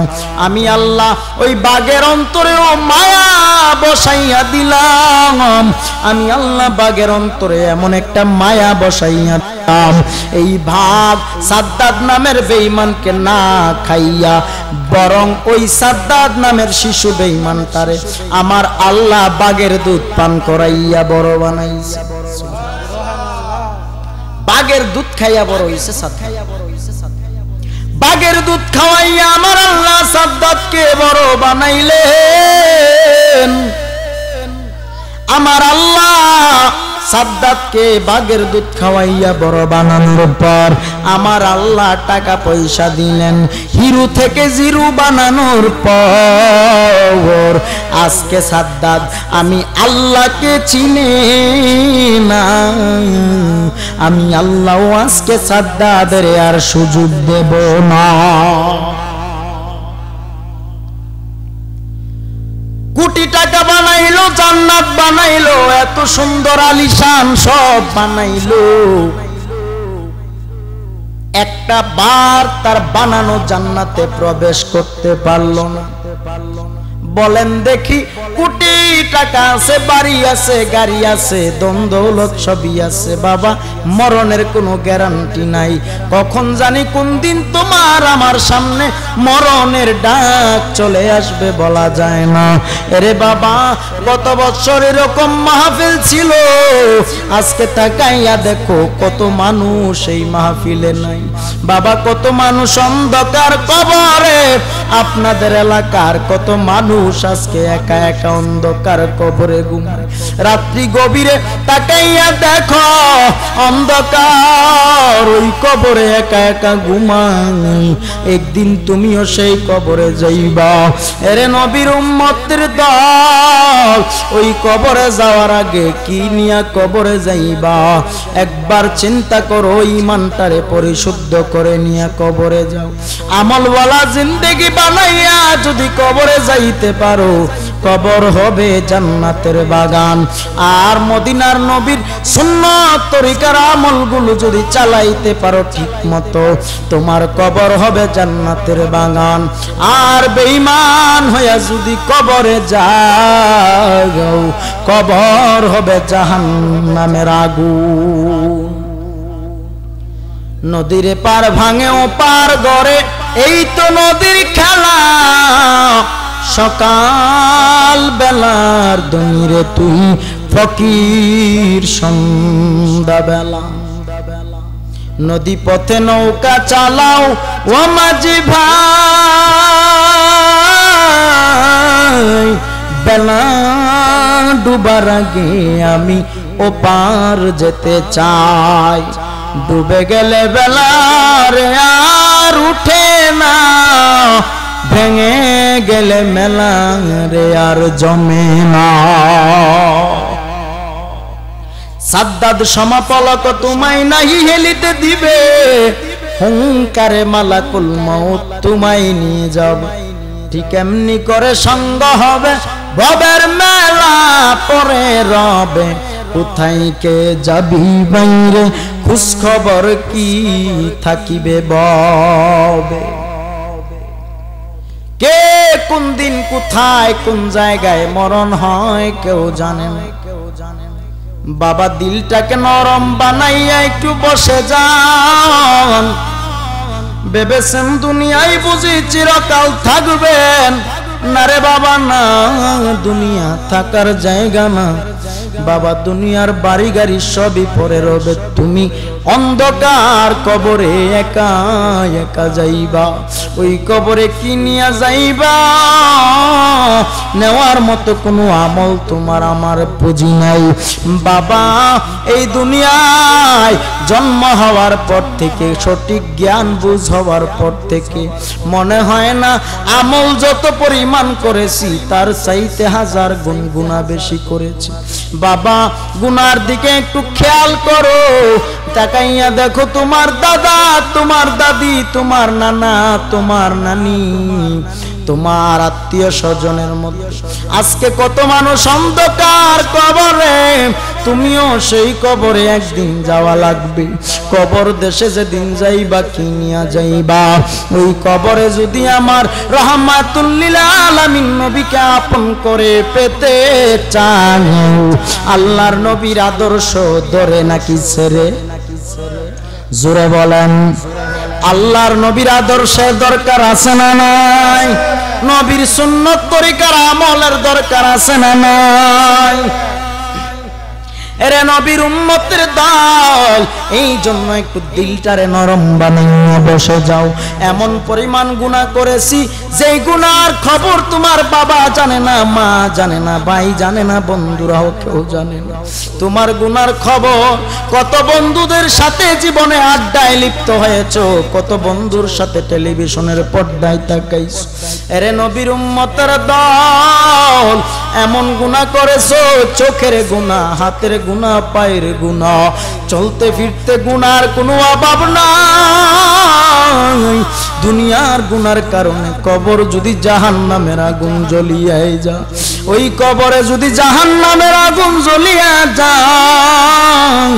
Speaker 1: আমি আল্লাহ ওই বাঘের অন্তরেও মায়া বসাইয়া দিলাম। আমি আল্লাহ বাঘের অন্তরে এমন একটা মায়া বসাইয়া দিলাম, এই বাঘ সাদ্দাত নামের বেঈমানকে না খাইয়া বরং ওই সাদ্দাত নামের শিশু বেঈমানটারে আমার আল্লাহ বাঘের দুধ পান করাইয়া বড় বানাইছে। বাঘের দুধ খাইয়া বড় হইছে সাদ্দাত। বাঘের দুধ খাওয়াইয়া আমার আল্লাহ সাদ্দাতকে বড় বানাইলেন। আমার আল্লাহ সাদ্দাতকে বাঘের দুধ খাওয়াইয়া বড় বানানোর পর আমার আল্লাহ টাকা পয়সা দিলেন। হিরো থেকে জিরো বানানোর পর আজকে সাদ্দাত আমি আল্লাহকে চিনি না। আমি আল্লাহ আজকে সাদ্দাতের আর সুযোগ দেব না। কোটি টাকা বানাইলো, জান্নাত বানাইলো, এত সুন্দর আলিশান সব বানাইলো, একটা বার তার বানানো জান্নাতে প্রবেশ করতে পারলো না। বলেন দেখি, কোটি টাকা আছে, বাড়ি আছে, গাড়ি আছে, ধন দৌলত সবই আছে, বাবা মরণের কোনো গ্যারান্টি নাই। কখন জানি কোন দিন তোমার আমার সামনে মরণের ডাক চলে আসবে বলা যায় না। এরে বাবা, গত বছর এরকম মাহফিল ছিল, আজকে তাকাইয়া দেখো কত মানুষ এই মাহফিলে নাই। বাবা কত মানুষ অন্ধকার কবরে, আপনাদের এলাকার কত মানুষ আজকে একা একা অন্ধকার কবরে ঘুমায়। রাত্রি গভীরে তাকাইয়া দেখো অন্ধকার ওই কবরে একা একা ঘুমায়। একদিন তুমিও সেই কবরে যাইবা। এরে নবীর উম্মতের দল, ওই কবরে যাওয়ার আগে কি নিয়া কবরে যাইবা একবার চিন্তা করো। ঈমানটারে পরিশুদ্ধ করে নিয়া কবরে যাও। আমলওয়ালা জিন্দেগি বানাইয়া যদি কবরে যাইতে পারো, কবর হবে জান্নাতের বাগান। আর মদিনার নবীর সুন্নাত তরিকার আমলগুলো যদি চালাইতে পারো ঠিক মতো, তোমার কবর হবে জান্নাতের বাগান। আর বেঈমান হইয়া যদি কবরে যাও, কবর হবে জাহান্নামের আগুন। নদীর পার ভাঙে ও পার গড়ে, এই তো নদীর খেলা। সকাল বেলার দনিরে তুই ফকির সন্ধ্যা বেলা। নদী পথে নৌকা চালাও ও মাঝি ভাই, বেলা ডুবার আগে আমি ও পার যেতে চাই। ডুবে গেলে বেলার আর উঠে না, ভেঙে গেলে মেলা রে আর জমে না। সাদ্দাত সমাপলক তোমায় নাহি হেলিতে দিবে, হুঙ্কারে মালাকুল মউত তোমায় নিয়ে যাবে। ঠিক এমনি করে সঙ্গ হবে ভবের মেলা পরে রবে। কোথায় কে যাবি বাইরে, খোঁজ খবর কি থাকিবে ববে। কে কোন দিন কোথায় কোন জায়গায় মরণ হয় কেউ জানে না। বাবা দিলটাকে নরম বানাইয়া একটু বসে যান। ভেবেছেন দুনিয়ায় বুঝি চিরকাল থাকবেন? না রে বাবা না, দুনিয়া থাকার জায়গা না বাবা। দুনিয়ার বাড়ি গাড়ি সবই পরে রবে। তুমি অন্ধকার কবরে একা একা যাইবা। ওই কবরে কি নিয়া যাইবা? নেওয়ার মতো কোনো আমল তোমার আমার পুঁজি নাই বাবা। এই দুনিয়ায় জন্ম হওয়ার পর থেকে, সঠিক জ্ঞান বুঝ হওয়ার পর থেকে মনে হয় না আমল যত পরিমাণ করেছি তার চাইতে হাজার গুণ গুণা বেশি করেছি বাবা। গুনার দিকে একটু খেয়াল করো, তাকাইয়া দেখো তোমার দাদা, তোমার দাদি, তোমার নানা, তোমার নানি তোমার আত্মীয় স্বজনের মধ্যে। আজকে কত মানুষ অন্ধকার কবরে, তুমিও সেই কবরে একদিন যাওয়া লাগবে। কবর দেশে যেদিন যাইবা কি নিয়া যাইবা, ওই কবরে যদি আমার রহমাতুল লিল আলামিন নবীকে আপন করে পেতে চান, আল্লাহর নবীর আদর্শ ধরে নাকি ছেড়ে? জোরে বলেন, আল্লাহর নবীর আদর্শের দরকার আছে না নাই? নবীর সুন্নত তরিকার আমলের দরকার আছে না নাই? এরে নবীর উম্মতের দল, এই জন্য একটু দিলটারে নরম বানাইয়া বসে যাও। এমন পরিমাণ গুনাহ করেছি যেই গুনার খবর তোমার বাবা জানে না, মা জানে না, ভাই জানে না, বন্ধুরাও কেউ জানে না। তোমার গুনার খবর কত বন্ধুদের সাথে জীবনে আড্ডায় লিপ্ত হয়েছো, কত বন্ধুর সাথে টেলিভিশনের পর্দায় তাকাইছো। এরে নবীর উম্মতের দল, এমন গুনাহ করেছো, চোখের গুনাহ, হাতের গুনাহ, পায়ের গুনাহ, চলতে ফিরতে গুনার কোনো অভাব নাই। দুনিয়ার গুনার কারণে কবর যদি জাহান্নামের আগুন জ্বলিয়ে যায়, ওই কবরে যদি জাহান্নামের আগুন জ্বলিয়ে যায়,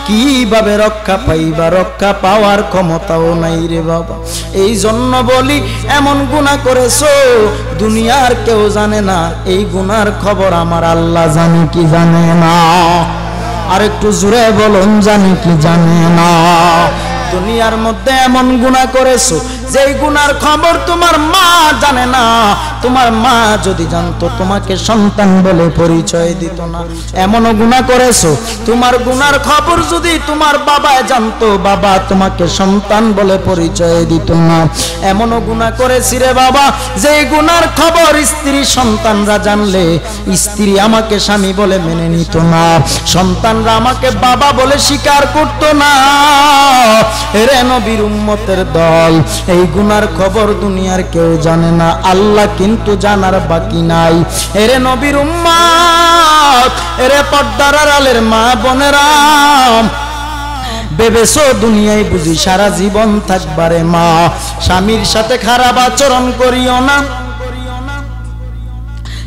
Speaker 1: কিভাবে রক্ষা পাইবা? রক্ষা পাওয়ার ক্ষমতাও নাই রে বাবা। এই জন্য বলি, এমন গুনাহ করেছো দুনিয়ার কেউ জানে না, এই গুনার খবর আমার আল্লাহ জানে কি জানে না? আর একটু জোরে বলুন, জানে কি জানে না? দুনিয়ার মধ্যে এমন গুনাহ করেছো যেই গুনার খবর তোমার মা জানে না। তোমার মা যদি জানতো তোমাকে সন্তান বলে পরিচয় দিত না। এমনও গুনাহ করেছো তোমার গুনার খবর যদি তোমার বাবা জানতো, বাবা তোমাকে সন্তান বলে পরিচয় দিত না। এমনও গুনাহ করেছি রে বাবা, যেই গুনার খবর স্ত্রী সন্তানরা জানলে স্ত্রী আমাকে স্বামী বলে মেনে নিত না, সন্তানরা আমাকে বাবা বলে স্বীকার করত না। এরে নবীর উম্মতের দল, এই গুনার খবর দুনিয়ার কেউ জানে না, আল্লাহ কিন্তু জানার বাকি নাই। এরে নবীর উম্মত, এরে পর্দার আড়ালের মা বোনেরা, ভেবেছো দুনিয়ায় বুঝি সারা জীবন থাকবারে মা? স্বামীর সাথে খারাপ আচরণ করিও না,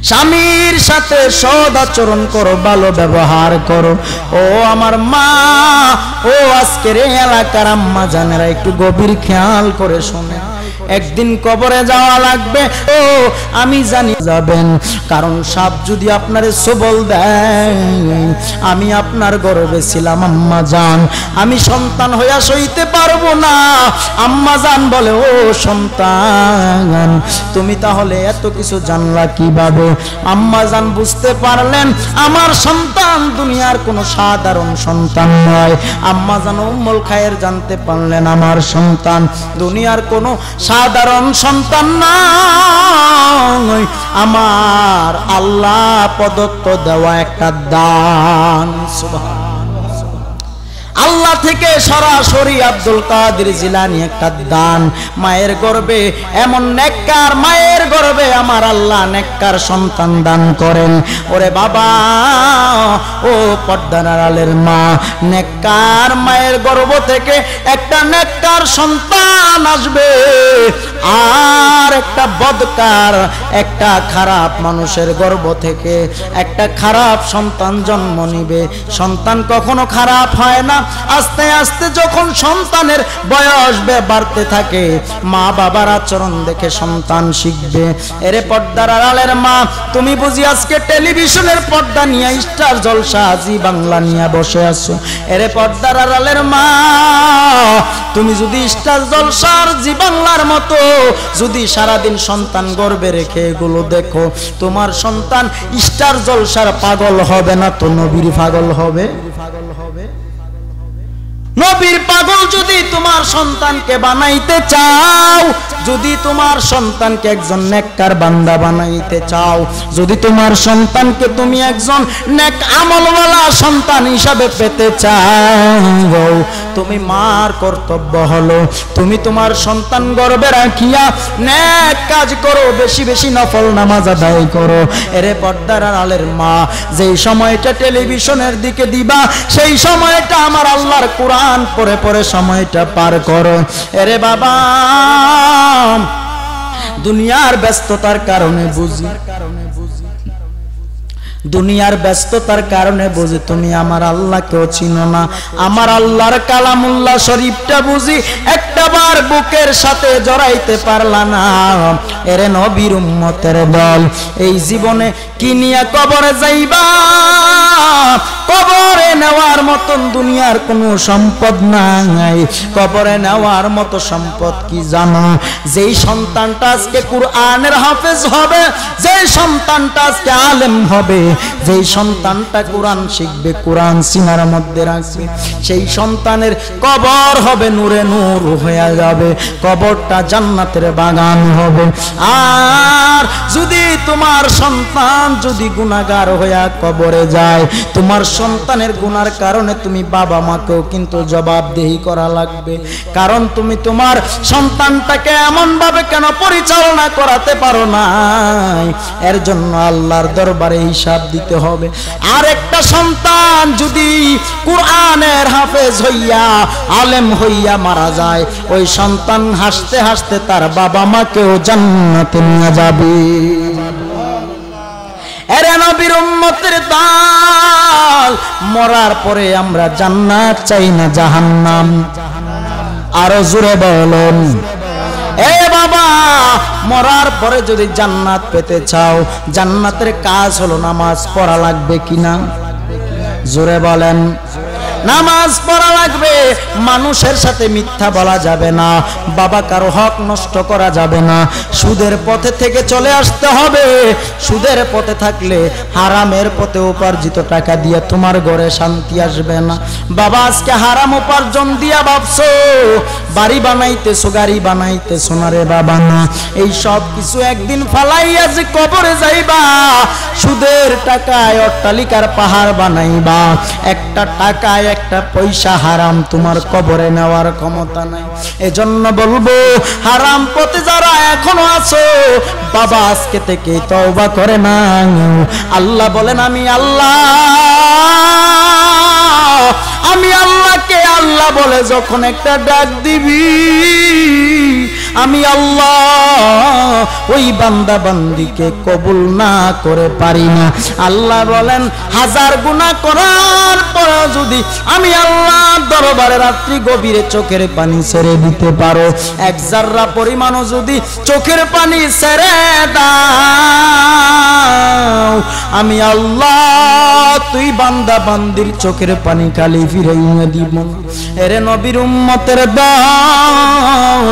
Speaker 1: স্বামীর সাথে সৎ আচরণ করো, ভালো ব্যবহার করো। ও আমার মা, ও আজকের এই এলাকার আম্মা জানেরা, একটু গভীর খেয়াল করে শোনে। একদিন কবরে যাওয়া লাগবে, ও আমি জানি যাবেন, কারণ সাপ যদি আপনারে সবল দেয়, আমি আপনার গর্ভে ছিলাম আম্মা জান, আমি সন্তান হইয়া সইতে পারবো না। আম্মা জান বলে, ও সন্তান তুমি তাহলে এত কিছু জানলা কিভাবে? আম্মা জান বুঝতে পারলেন আমার সন্তান দুনিয়ার কোনো সাধারণ সন্তান নয়। আম্মা জান উম্মুল খায়ের জানতে পারলেন আমার সন্তান দুনিয়ার কোনো সাধারণ সন্তান নয়, আমার আল্লাহ প্রদত্ত দেওয়া একটা দান। সুবহানাল্লাহ। আল্লাহ থেকে সরাসরি আব্দুল কাদের জিলানী একটা দান। মায়ের গর্ভে এমন নেককার মায়ের গর্ভে আমার আল্লাহ নেককার সন্তান দান করেন। ওরে বাবা, ও পর্দার আড়ালের মা, নেককার মায়ের গর্ভ থেকে একটা নেককার সন্তান আসবে, আর একটা বদকার একটা খারাপ মানুষের গর্ভ থেকে একটা খারাপ সন্তান জন্ম নিবে। সন্তান কখনো খারাপ হয় না। আস্তে আস্তে যখন সন্তানের বয়স বাড়তে থাকে, মা বাবার আচরণ দেখে সন্তান শিখবে। এরে পর্দার আড়ালের মা, তুমি বুঝি আজকে টেলিভিশনের পর্দা নিয়ে স্টার জলসা জি বাংলা নিয়ে বসে আছো? এরে পর্দার আড়ালের মা, তুমি যদি স্টার জলসার জি বাংলার মতো যদি সারাদিন সন্তান গর্ভে রেখে এগুলো দেখো, তোমার সন্তান স্টার জলসার পাগল হবে না তো নবীর পাগল হবে? নবীর পাগল যদি তোমার সন্তানকে বানাইতে চাও, যদি তোমার সন্তানকে একজন নেককার বান্দা বানাইতে চাও, যদি তোমার সন্তানকে তুমি একজন নেক আমলওয়ালা সন্তান হিসাবে পেতে চাও, তুমি মার কর্তব্য হলো তুমি তোমার সন্তান গর্ভে রাখিয়া নেক কাজ করো, বেশি বেশি নফল নামাজ আদায় করো। এরে পর্দার আড়ালের মা, যেই সময়টা টেলিভিশনের দিকে দিবা সেই সময়টা আমার আল্লাহর কোরআন পড়ে পড়ে সময়টা পার করো। এরে বাবা, দুনিয়ার ব্যস্ততার কারণে বুঝি, দুনিয়ার ব্যস্ততার কারণে বুঝি তুমি আমার আল্লাহকেও চিনো না। আমার আল্লাহর কালামুল্লাহ শরীফটা বুঝি একটাবার বুকের সাথে জড়াইতে পারলা না। এরে নবীর উম্মতের দল, এই জীবনে কি নিয়ে কবরে যাইবা? কবরে নেওয়ার মতন দুনিয়ার কোনো সম্পদ নাই। কবরে নেওয়ার মতো সম্পদ কি জানো? যেই সন্তানটা আজকে কুরআনের হাফেজ হবে, যেই সন্তানটা আজকে আলেম হবে, যেই সন্তানটা কোরআন শিখবে, কোরআন সিনার মধ্যে রাখবে, সেই সন্তানের কবর হবে নূরে নূর হয়ে যাবে, কবরটা জান্নাতের বাগান হবে। আর যদি তোমার সন্তান যদি গুনাহগার হইয়া কবরে যায়, তোমার সন্তানের গুনার কারণে তুমি বাবা মাকেও কিন্তু জবাবদিহি করা লাগবে। কারণ তুমি তোমার সন্তানটাকে এমন ভাবে কেন পরিচালনা করাতে পারো না, এর জন্য আল্লাহর দরবারে হিসাব দিতে হবে। আর একটা সন্তান যদি কুরআনের হাফেজ হইয়া আলেম হইয়া মারা যায়, ওই সন্তান হাসতে হাসতে তার বাবা মাকেও জান্নাতে নিয়ে যাবে। এরে নবীর উম্মতের দল, মরার পরে আমরা জান্নাত চাই না জাহান্নাম? আরো জোরে বলেন। এ বাবা, মরার পরে যদি জান্নাত পেতে চাও, জান্নাতের কাজ হলো নামাজ পড়া লাগবে কিনা? জোরে বলেন। নামাজ পড়া লাগবে, মানুষের সাথে মিথ্যা বলা যাবে না, বাবা কারো হক নষ্ট করা যাবে না, সুদের পথে থেকে চলে আসতে হবে। সুদের পথে থাকলে হারামের পথে উপার্জিত টাকা দিয়ে তোমার ঘরে শান্তি আসবে না। বাবা আজকে হারাম উপার্জন দিয়া ভাবছো বাড়ি বানাইতেছো, গাড়ি বানাইতেছো না রে বাবা, না। এই সব কিছু একদিন ফালাইয়া যে কবরে যাইবা, সুদের টাকায় অট্টালিকার পাহাড় বানাইবা, একটা টাকায় একটা পয়সা হারাম তোমার কবরে নেওয়ার ক্ষমতা নাই। এজন্য বলবো, হারাম পথে যারা এখনো আছো, বাবা আজকে থেকে তওবা করে না। আল্লাহ বলেন, আমি আল্লাহকে আল্লাহ বলে যখন একটা ডাক দিবি, আমি আল্লাহ ওই বান্দা বান্দিকে কবুল না করে পারি না। আল্লাহ বলেন, হাজার গুনাহ করার পর যদি আমি আল্লাহ দরবারে রাত্রি গভীরে চোখের পানি ছেড়ে দিতে পারো, এক জাররা পরিমাণও যদি চোখের পানি ছেড়ে দাও, আমি আল্লাহ তুই বান্দা বান্দির চোখের পানি খালি ফিরাইয়া দিব। এরে নবীর উম্মতের দল,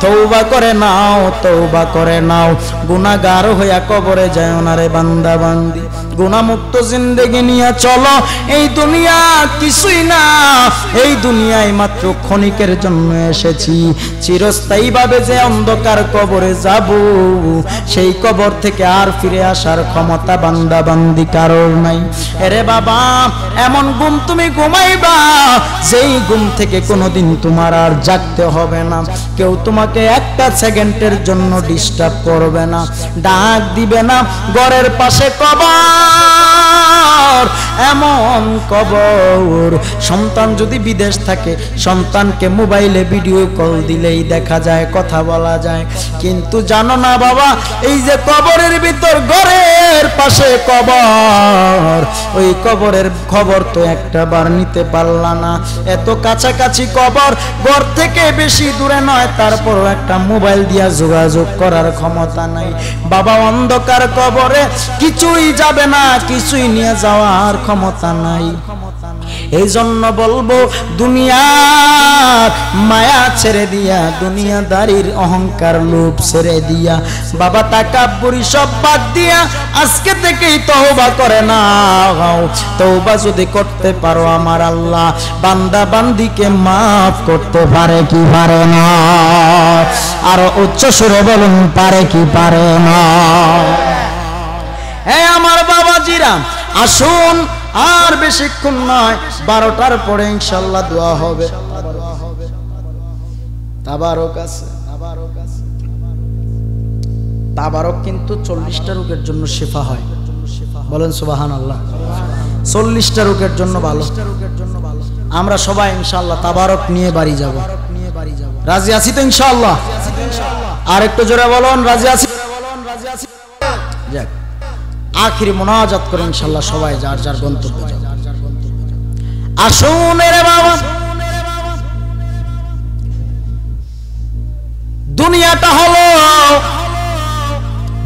Speaker 1: তওবা করে নাও, তওবা করে নাও। গুনাহগার হইয়া কবরে যায় না রে বান্দা বান্দি, গুনাহমুক্ত জিন্দেগি নিয়ে চলো। এই দুনিয়া কিছুই না, এই দুনিয়ায় মাত্র ক্ষণিকের জন্য এসেছি। চিরস্থায়ী ভাবে যে অন্ধকার কবরে যাব, সেই কবর থেকে আর ফিরে আসার ক্ষমতা বান্দা বান্দি কারোর নাই। এরে বাবা, এমন ঘুম তুমি ঘুমাইবা যেই ঘুম থেকে কোনোদিন তোমার আর জাগতে হবে না। কেউ তোমাকে একটা সেকেন্ডের জন্য ডিস্টার্ব করবে না, ডাক দিবে না। ঘরের পাশে কবর, এমন কবর। সন্তান যদি বিদেশ থাকে, সন্তানকে মোবাইলে ভিডিও কল দিলেই দেখা যায়, কথা বলা যায়। কিন্তু জানো না বাবা, এই যে কবরের ভিতর ঘরের পাশে কবর, ওই কবরের খবর তো একটা বার নিতে পারলা না। এত কাছাকাছি কবর, ঘর থেকে বেশি দূরে নয়, তারপরও একটা মোবাইল দিয়া যোগাযোগ করার ক্ষমতা নাই। বাবা অন্ধকার কবরে কিছুই যাবে না, কিছুই নিয়ে যাওয়ার ক্ষমতা নাই। এই জন্য বলবো, দুনিয়ার মায়া ছেড়ে দিয়া, দুনিয়াদারির অহংকার লোভ ছেড়ে দিয়া, বাবা তাকাব্বুরি সব বাদ দিয়া আজকে থেকেই তওবা করে নাও। তওবা যদি করতে পারো, আমার আল্লাহ বান্দা বান্দিকে মাফ করতে পারে কি পারে না? আরো উচ্চ সুরে বলুন, পারে কি পারে না? হ্যাঁ আমার বাবাজিরা, আসুন, আর বেশিক্ষণ নয়, 12টার পরে ইনশাআল্লাহ দোয়া হবে। তাবারক আছে, তাবারক কিন্তু 40টা রোগের জন্য শিফা হয়। বলেন সুবহানাল্লাহ। 40টা রোগের জন্য ভালো। আমরা সবাই ইনশাআল্লাহ তাবারক নিয়ে বাড়ি যাব। রাজি আছি তো ইনশাআল্লাহ? আর একটু জোরে বলুন রাজি আছি। যাক, আখিরি মুনাজাত করে ইনশাআল্লাহ সবাই যার যার গন্তব্যে যাবে। আসুন রে বাবা, দুনিয়াটা হলো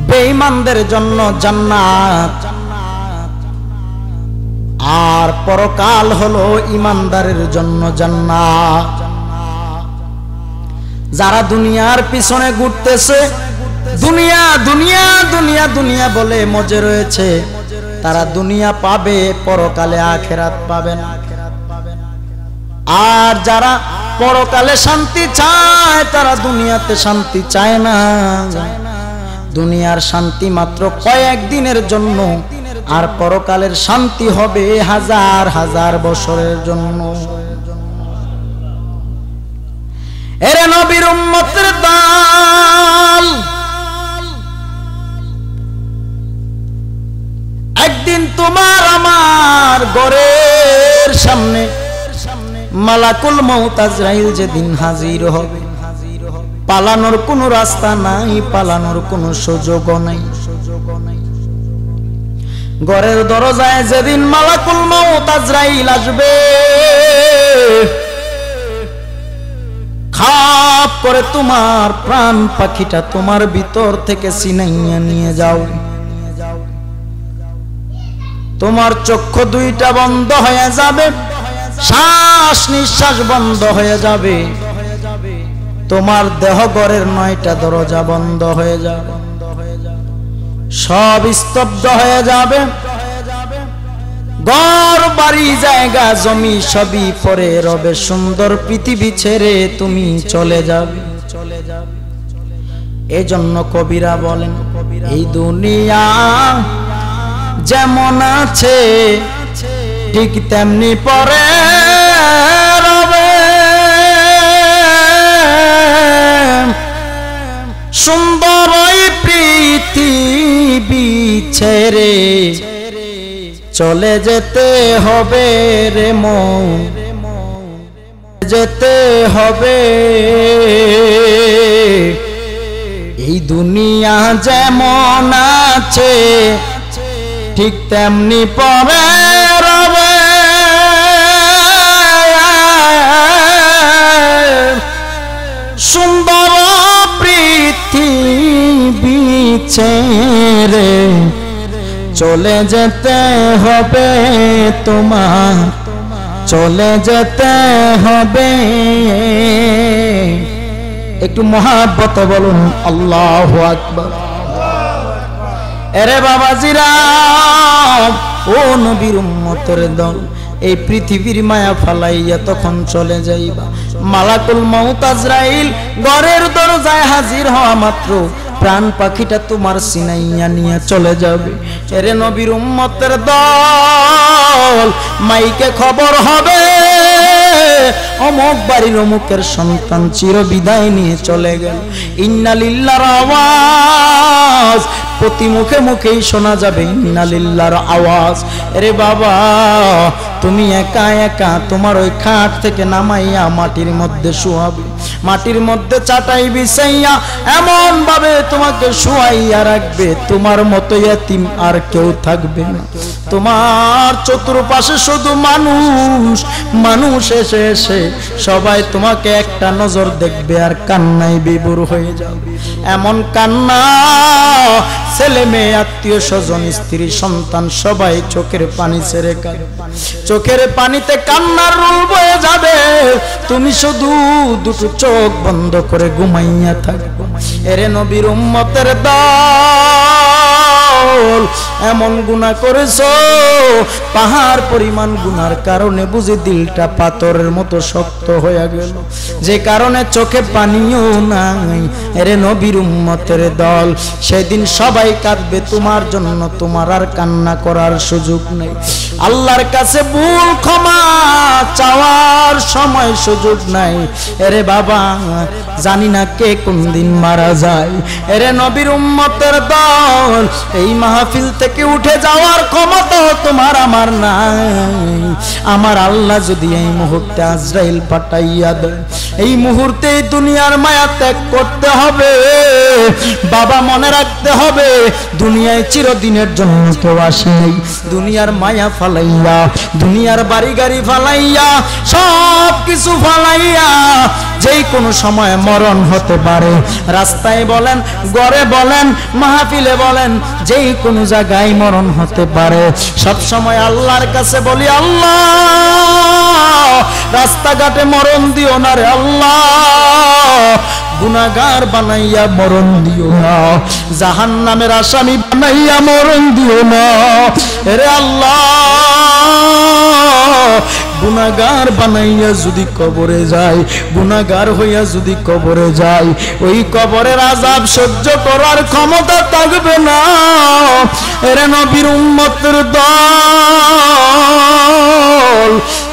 Speaker 1: বেঈমানদের জন্য জান্নাত, আর পরকাল হলো ইমানদারের জন্য জান্নাত। যারা দুনিয়ার পিছনে ঘুরতেছে, দুনিয়া দুনিয়া দুনিয়া দুনিয়া বলে মজে রয়েছে, তারা দুনিয়া পাবে, পরকালে আখিরাত পাবে না। আর যারা পরকালে শান্তি চায়, তারা দুনিয়াতে শান্তি চায় না। দুনিয়ার শান্তি মাত্র কয়েকদিনের জন্য, আর পরকালের শান্তি হবে হাজার হাজার বছরের জন্য। এরে নবীর উম্মতের দল, একদিন তোমার আমার ঘরের সামনে মালাকুল মউত আজরাইল যেদিন হাজির হবে, পালানোর কোনো রাস্তা নাই, পালানোর কোনো সুযোগ নাই। ঘরের দরজায় যেদিন মালাকুল মউত আজরাইল আসবে, খাপ করে তোমার প্রাণ পাখিটা তোমার ভিতর থেকে ছিনাইয়া নিয়ে যাও। তোমার চক্ষু দুইটা বন্ধ হয়ে যাবে, শ্বাস নিঃশ্বাস বন্ধ হয়ে যাবে, তোমার দেহ ঘরের 9টা দরজা বন্ধ হয়ে যাবে, সব স্তব্ধ হয়ে যাবে। ঘর বাড়ি জায়গা জমি সবই পরে রবে, সুন্দর পৃথিবী ছেড়ে তুমি চলে যাবে। এজন্য কবিরা বলেন, এই দুনিয়া যেমন আছে ঠিক তেমনি পরে রবে, সুন্দর ওই পৃথিবী ছেড়ে চলে যেতে হবে রে মন, যেতে হবে। এই দুনিয়া যেমন আছে ঠিক তেমনি পরে রবে, সুন্দর পৃথিবী ছেড়ে চলে যেতে হবে তোমার, চলে যেতে হবে। একটু মহাব্বত বলুন আল্লাহু আকবার। এরে বাবাজিরা, ও নবীর উম্মতের দল, এই পৃথিবীর মায়া ফালাইয়া তখন চলে যাইবা। মালাকুল মউত আজরাইল ঘরের দরজায় হাজির হওয়া মাত্র প্রাণ পাখিটা তোমার সিনাইয়া নিয়ে চলে যাবে। এরে নবীর উম্মতের দল, মাইকে খবর হবে অমুক বাড়ির অমুকের সন্তান চির বিদায় নিয়ে চলে গেল। ইন্না লিল্লাহর আওয়াজ প্রতি মুখে মুখেই শোনা যাবে, ইন্না লিল্লাহর আওয়াজ। এরে বাবা, তুমি একা একা তোমার ওই খাট থেকে নামাইয়া মাটির মধ্যে শুয়াবে, মাটির মধ্যে চাটাই বিছাইয়া এমন ভাবে তোমাকে শুয়াইয়া রাখবে, তোমার মতো ইয়াতিম আর কেউ থাকবে না। তোমার চতুর্পাশে শুধু মানুষ, মানুষ এসে এসে সবাই তোমাকে একটা নজর দেখবে আর কান্নায় বিভোর হয়ে যাবে। এমন কান্না, ছেলে মেয়ে আত্মীয় স্বজন স্ত্রী সন্তান সবাই চোখের পানি ছেড়ে কাঁদবে, চোখের পানিতে কান্নার রোল বয়ে যাবে। তুমি শুধু দুটো চোখ বন্ধ করে ঘুমাইয়া থাকবে। এরে নবীর উম্মতের দল, এমন গুনাহ করেছো, পাহাড় পরিমাণ গুনার কারণে বুঝি দিলটা পাথরের মতো শক্ত হয়ে গেল, যে কারণে চোখে পানিও নাই। এরে নবীর উম্মতের দল, সেদিন সবাই কাঁদবে তোমার জন্য, তোমার আর কান্না করার সুযোগ নেই। আল্লাহর কাছে ভুল ক্ষমা চাওয়ার সময় সুযোগ নাই। এরে বাবা, জানি না কে কোন দিন মারা যায়। এরে নবীর উম্মতের দল, এই এই মাহফিল থেকে উঠে যাওয়ার ক্ষমতা তোমার আমার নাই। আমার আল্লাহ যদি এই মুহূর্তে আজরাইল পাঠাইয়া দেয়, এই মুহূর্তে দুনিয়ার মায়া ত্যাগ করতে হবে। বাবা মনে রাখতে হবে, দুনিয়ায় চিরদিনের জন্য কেউ আসে নাই। দুনিয়ার মায়া ফালাইয়া, দুনিয়ার বাড়ি গাড়ি ফালাইয়া, সব কিছু ফালাইয়া যেই কোনো সময় মরণ হতে পারে। রাস্তায় বলেন, ঘরে বলেন, মাহফিলে বলেন, যেই কোনো জায়গায় মরণ হতে পারে। সব সময় আল্লাহর কাছে বলি, আল্লাহ রাস্তাঘাটে মরণ দিও না রে আল্লাহ, গুনাহগার বানাইয়া মরণ দিও না, জাহান্নামের আসামি বানাইয়া মরণ দিও না রে আল্লাহ। গুনাহগার বানাইয়া যদি কবরে যায়, গুনাহগার হইয়া যদি কবরে যায়, ওই কবরের আযাব সহ্য করার ক্ষমতা থাকবে না। এরে নবীর উম্মতের দল,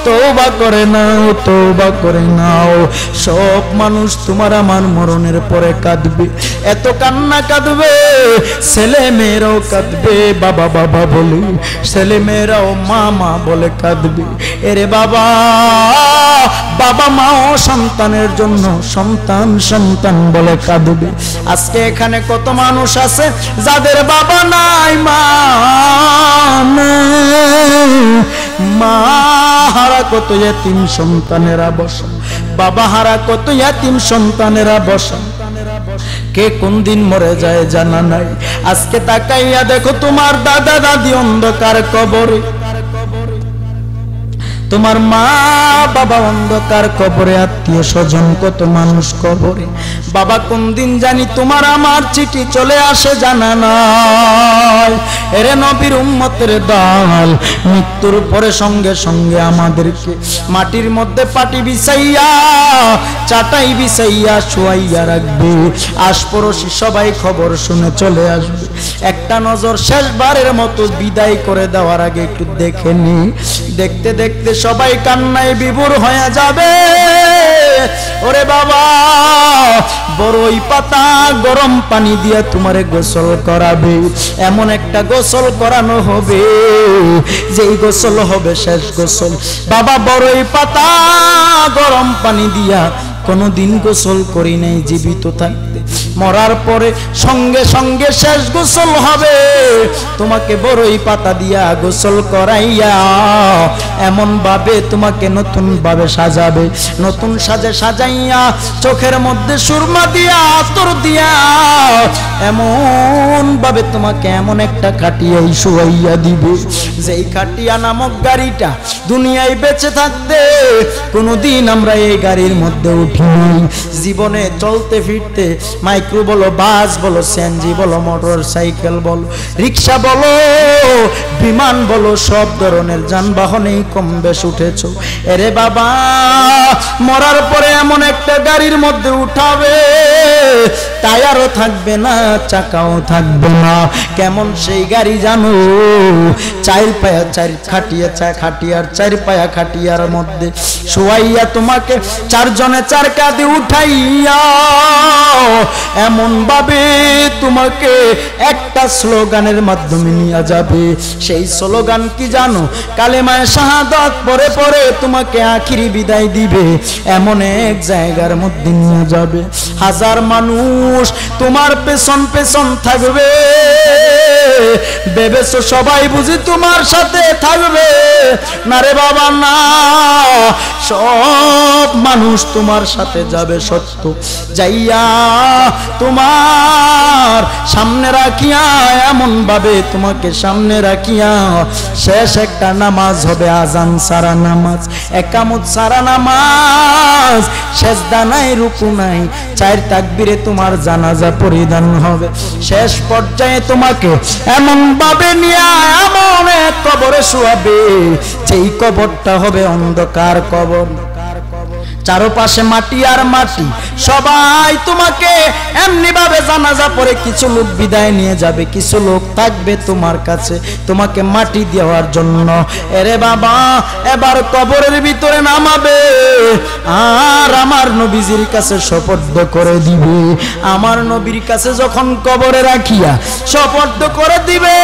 Speaker 1: তওবা করে নাও, তওবা করে নাও। সব মানুষ তোমার আমার মরণের পরে কাঁদবে, এত কান্না কাঁদবে, ছেলে মেয়েরাও কাঁদবে, বাবা বাবা বলে, ছেলে মেয়েরাও মা মা বলে কাঁদবে। এরে বাবা, বাবা মাও সন্তানের জন্য সন্তান সন্তান বলে কাঁদবে। আজকে এখানে কত মানুষ আছে যাদের বাবা নাই, মা নাই, মা হারা কত ইয়াতিম সন্তানেরা বসা, বাবা হারা কত ইয়াতিম সন্তানেরা বসা। কে কোন দিন মরে যায় জানা নাই। আজকে তাকাইয়া দেখো, তোমার দাদা দাদি অন্ধকার কবরে, তোমার মা বাবা অন্ধকার কবরে, আত্মীয় স্বজন কত মানুষ কবরে। বাবা কোন দিন জানি তোমার আমার চিঠি চলে আসে জানা নাই। এরে নবীর উম্মতের দল, মৃত্যুর পরে সঙ্গে সঙ্গে আমাদেরকে মাটির মধ্যে পাটি বিছাইয়া, চাটাই বিছাইয়া শোয়াইয়া রাখবে। আশপড়শি সবাই খবর শুনে চলে আসবে। একটা নজর শেষবারের মতো বিদায় করে দেওয়ার আগে একটু দেখে নি। দেখতে দেখতে সবাই কান্নায় বিভোর হয়ে যাবে। ওরে বাবা, বড়ই পাতা গরম পানি দিয়ে তোমারে গোসল করাবে। এমন একটা গোসল করানো হবে, যেই গোসল হবে শেষ গোসল। বাবা বড়ই পাতা গরম পানি দিয়া কোনদিন গোসল করি নাই জীবিত থাকতে, মরার পরে সঙ্গে সঙ্গে শেষ গোসল হবে। তোমাকে বড়ই পাতা দিয়া গোসল করাইয়া এমন ভাবে তোমাকে নতুন ভাবে সাজাবে, নতুন সাজে সাজাইয়া চোখের মধ্যে সুরমা দিয়া, আতর দিয়া এমন ভাবে তোমাকে এমন একটা খাটিয়াই শুয়াইয়া দিবে, যেই খাটিয়া নামক গাড়িটা দুনিয়ায় বেঁচে থাকতে কোনদিন আমরা এই গাড়ির মধ্যে উঠিনি। জীবনে চলতে ফিরতে মাইক্রো বলো, বাস বলো, সিএনজি বলো, মোটর সাইকেল বলো, রিক্সা বলো, বিমান বলো, সব ধরনের যানবাহনেই কম বেশ উঠেছো। এরে বাবা, মরার পরে এমন একটা গাড়ির মধ্যে উঠাবে, টায়ারও থাকবে না, চাকাও থাকবে না। কেমন সেই গাড়ি জানো? চার পায়া চার খাটিয়া, খাটিয়ার চার পায়া খাটিয়ার মধ্যে শোয়াইয়া তোমাকে চারজনে চার কাঁধে উঠাইয়া এমন ভাবে তোমাকে একটা স্লোগানের মাধ্যমে নিয়ে যাবে। সেই স্লোগান কি জানো? কালেমায়ে শাহাদাত পরে পরে তোমাকে আখিরি বিদায় দিবে, এমন এক জায়গার মধ্যে নিয়ে যাবে। হাজার মানুষ তোমার পেছন পেছন থাকবে, ভেবেছো সবাই বুঝি তোমার সাথে থাকবে? না রে বাবা না, সব মানুষ তোমার সাথে যাবে সত্য, যাইয়া তোমার সামনে রাখিয়া এমন ভাবে তোমাকে সামনে রাখিয়া শেষ একটা নামাজ হবে, আজান সারা নামাজ, একামত সারা নামাজ, সেজদা নাই, রুকু নাই, চার তাকবীরে তোমার জানাজা পরিধান হবে। শেষ পর্যায়ে তোমাকে এমন ভাবে নিয়ে এমন এক কবরে শোয়াবে, যেই কবরটা হবে অন্ধকার কবর, চারপাশে মাটি আর মাটি, সবাই তোমাকে এমনি ভাবে জানাজা পড়ে কিছু লোক বিদায় নিয়ে যাবে, কিছু লোক থাকবে তোমার কাছে তোমাকে মাটি দেওয়ার জন্য। এরে বাবা, এবার কবরের ভিতরে নামাবে আর আমার নবীজির কাছে সুপর্দ করে দিবে। আমার নবীর কাছে যখন কবরে রাখিয়া সুপর্দ করে দিবে,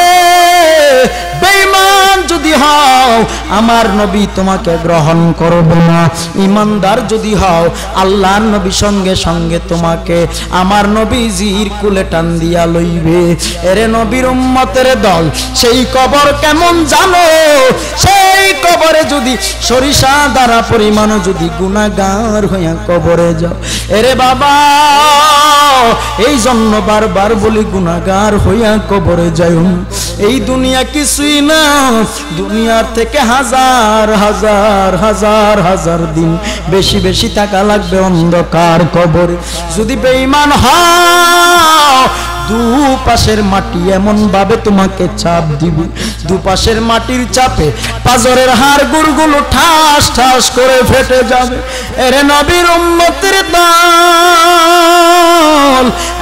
Speaker 1: বেঈমান যদি হও আমার নবী তোমাকে গ্রহণ করবে না, ইমানদার যদি হও আল্লাহর নবী সঙ্গে সঙ্গে তোমাকে আমার নবীজির কুলে টান দিয়া লইবে। এরে নবীর উম্মতের দল, সেই কবর কেমন জানো? সেই কবরে যদি সরিষা দ্বারা পরিমাণ যদি গুনাহগার হইয়া কবরে যাও, এরে বাবা এই জন্য বারবার বলি গুনাহগার হইয়া কবরে যাও। এই দুনিয়া কিছুই না, দুনিয়ার থেকে হাজার হাজার হাজার হাজার দিন বেশি বেশি টাকা লাগবে অন্ধকার কবরে। যদি বেঈমান হও দুপাশের মাটি এমন ভাবে তোমাকে চাপ দিবে, দুপাশের মাটির চাপে পাজরের হাড় গুড়গুলো ঠাস ঠাস করে ফেটে যাবে। এরে নবীর উম্মতের দল,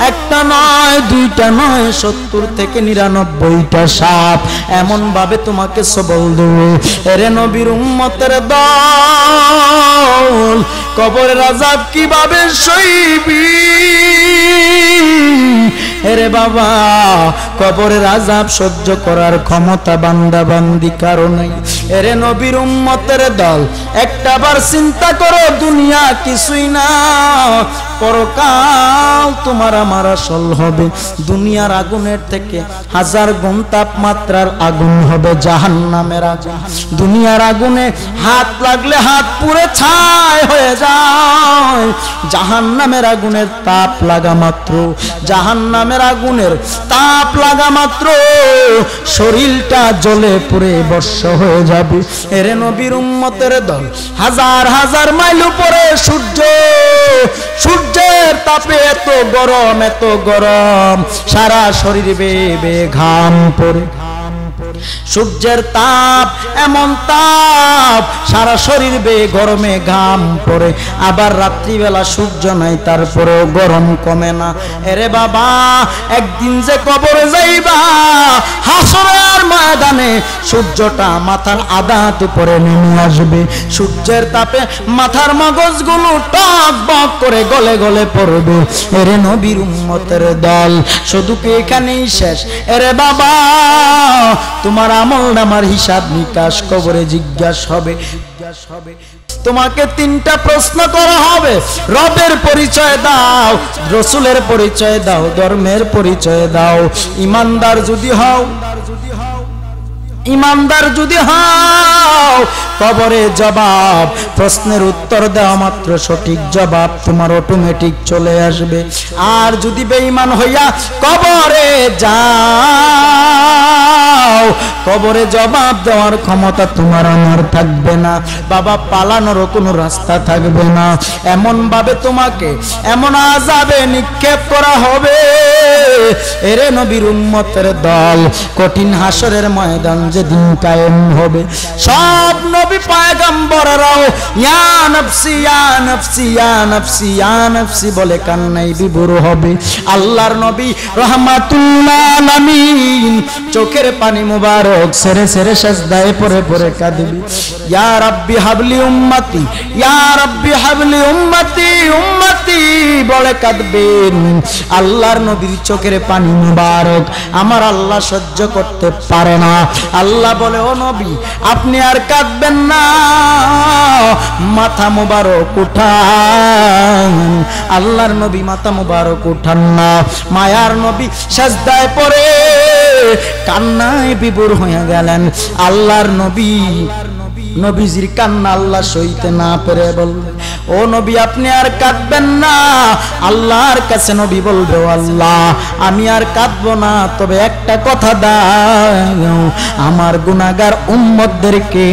Speaker 1: একটা নয় দুইটা নয় 70 থেকে 99টা সাপ এমন ভাবে তোমাকে সবল দেবে। এরে নবীর উম্মতের দল, কবরের আযাব কিভাবে সইবি? এরে বাবা, কবরের আযাব সহ্য করার ক্ষমতা বান্দা বান্দি কারো নাই। এরে নবীর উম্মতের দল, একটাবার চিন্তা করো, দুনিয়া কিছুই না, পরকাল তোমার আমার আসল হবে। দুনিয়ার আগুনের থেকে হাজার গুণ তাপমাত্রার আগুন হবে জাহান্নামের আগুন। দুনিয়ার আগুনে হাত লাগলে হাত পুড়ে ছাই হয়ে যায়, জাহান্নামের আগুনের তাপ লাগা মাত্র, জাহান্নামের আগুনের তাপ লাগা মাত্র শরীরটা জ্বলে পুড়ে ভস্ম হয়ে যাবে। এরে নবীর উম্মতের দল, হাজার হাজার মাইল উপরে সূর্য, সূর্যের তাপে এত গরম এত গরম, সারা শরীর বেয়ে বেয়ে ঘাম পড়ে। সূর্যের তাপ এমন তাপ, সারা শরীর বেয়ে গরমে ঘাম পড়ে। আবার রাত্রিবেলা সূর্য নাই, তারপরেও গরম কমে না। এরে বাবা, একদিন যে কবরে যাইবা, হাসরের ময়দানে সূর্যটা মাথার আধাত উপরে নেমে আসবে। সূর্যের তাপে মাথার মগজগুলো টক বক করে গলে গলে পড়বে। এরে নবীর উম্মতের দল, শুধু কি এখানেই শেষ? এরে বাবা, তোমার আমল নামার হিসাব নিকাশ কবরে জিজ্ঞাসা হবে। তোমাকে 3টা প্রশ্ন করা হবে। রবের পরিচয় দাও, রসুলের পরিচয় দাও, ধর্মের পরিচয় দাও। ইমানদার যদি হও, ইমানদার যদি হও, কবরে জবাব, প্রশ্নের উত্তর দেওয়া মাত্র সঠিক জবাব তোমার অটোমেটিক চলে আসবে। আর যদি বেঈমান হইয়া কবরে যাও, কবরে জবাব দেওয়ার ক্ষমতা তোমার আমার থাকবে না, বাবা পালানোরও কোনো রাস্তা থাকবে না। এমন ভাবে তোমাকে এমন আযাবে নিক্ষেপ করা হবে। এরে নবীর উম্মতের দল, কঠিন হাসরের ময়দান যেদিন কায়েম হবে, সব নবী পয়গম্বররাও ইয়া নফসি ইয়া নফসি ইয়া নফসি ইয়া নফসি বলে কান্নায় বিভোর হবে। আল্লাহর নবী রাহমাতুল্লাহ আলামিন চোখের পানি মুবারক সেরে সেরে সিজদায় পড়ে পড়ে কাঁদবে। ইয়া রাব্বি হাবলি উম্মতি, ইয়া রাব্বি হাবলি উম্মতি উম্মতি বলে কাঁদবেন। আল্লাহর নবীর চোখের পানি মুবারক আমার আল্লাহ সহ্য করতে পারে না। আল্লাহ বলে, ও নবী আপনি আর কাঁদবেন না, মাথা মুবারক উঠান। আল্লাহর নবী মাথা মুবারক উঠান না। মায়ার নবী সিজদায় পড়ে কান্নায় বিভোর হয়ে গেলেন। আল্লাহর নবী, নবীজির কান্না আল্লাহ সইতে না পেরে বলবে, ও নবী আপনি আর কাঁদবেন না। আল্লাহর কাছে নবী বলবে, ও আল্লাহ আমি আর কাঁদবো না, তবে একটা কথা দাও, আমার গুনাহগার উম্মতদেরকে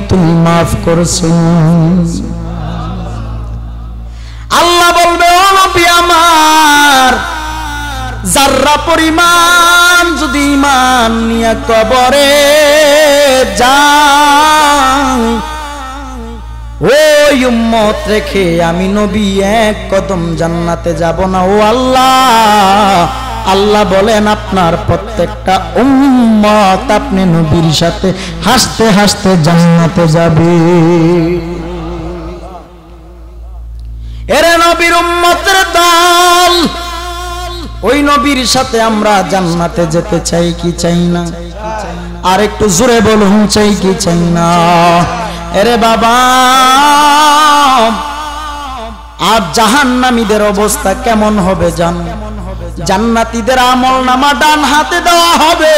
Speaker 1: তুমি মাফ করছো। আল্লাহ বলবে, ও নবী আমার যাররা পরিমাণ যদি ঈমান নিয়ে কবরে যায়, ওই উম্মত রেখে আমি নবী এক কদম জান্নাতে যাব না। ও আল্লাহ, আল্লাহ বলেন আপনার প্রত্যেকটা উম্মত আপনি নবীর সাথে হাসতে হাসতে জান্নাতে যাবে। এরে নবীর উম্মতের দল, ওই নবীর সাথে আমরা জান্নাতে যেতে চাই কি চাই না? আর একটু জোরে বলুন, চাই কি চাই না? এরে বাবা, আর জাহান্নামীদের অবস্থা কেমন হবে জানো? জান্নাতীদের আমলনামা ডান হাতে দেওয়া হবে,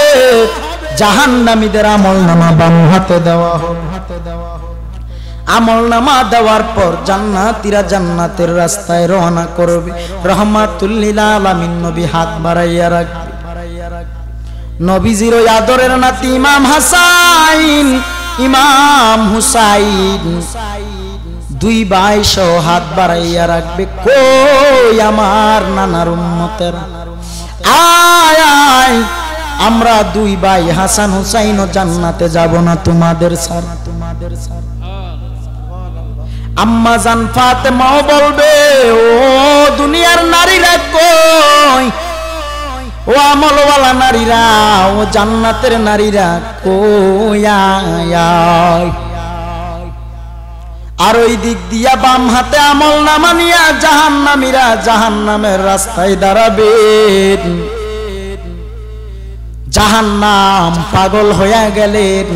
Speaker 1: জাহান্নামীদের আমলনামা বাম হাতে দেওয়া হবে। আমলনামা দেওয়ার পর জান্নাতীরা জান্নাতের রাস্তায় রওনা করবে। রহমাতুল লিল আলামিন নবী হাত বাড়াইয়া রাখবে। নবীজির ওই আদরের নাতি ইমাম হাসান, ইমাম হুসাইন দুই ভাই সহ হাত বাড়াইয়া রাখবে। কই আমার নানার উম্মতেরা, আয় আয়, আমরা দুই ভাই হাসান হুসাইন ও জান্নাতে যাব না তোমাদের সাথে। আম্মা জান ফাতেমাও বলবে, ও দুনিয়ার নারীরা কই, ও আমলওয়ালা নারীরা, ও জান্নাতের নারীরা কই, আয়। আর ওই দিক দিয়া বাম হাতে আমল নামা নিয়া জাহান্নামীরা জাহান্নামের রাস্তায় দাঁড়াবে। জাহান্নাম পাগল হইয়া গেলেন,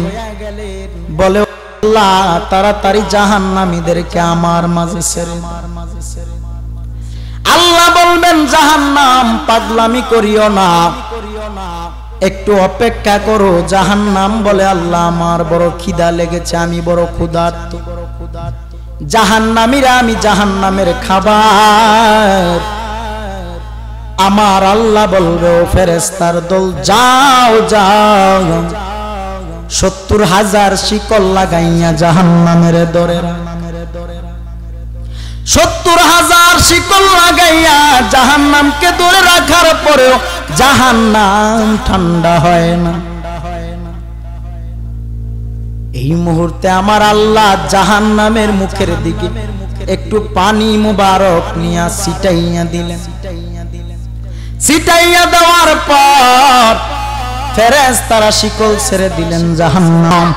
Speaker 1: বলে আল্লাহ তাড়াতাড়ি জাহান্নামীদেরকে আমার মাঝে ছেড়ে। আল্লাহ বলবেন, জাহান্নাম পাগলামি করিও না, একটু অপেক্ষা করো। জাহান্নাম বলে, আল্লাহ আমার বড় খিদা লেগেছে, আমি বড় ক্ষুধার্ত। জাহান্নামীরা, আমি জাহান্নামের খাবার। আমার আল্লাহ বলবে, ও ফেরেশতার দল, যাও যাও, ৭০,০০০ শিকল লাগাইয়া জাহান্নামের দরে, ৭০,০০০ শিকল লাগাইয়া জাহান্নামকে ধরে রাখার পরেও জাহান্নাম ঠান্ডা হয় না। এই মুহূর্তে আমার আল্লাহ জাহান্নামের মুখের দিকে একটু পানি মুবারক নিয়া ছিটাইয়া দিলেন। ছিটাইয়া দেওয়ার পর ফেরেশতারা শিকল ছেড়ে দিলেন। জাহান্নাম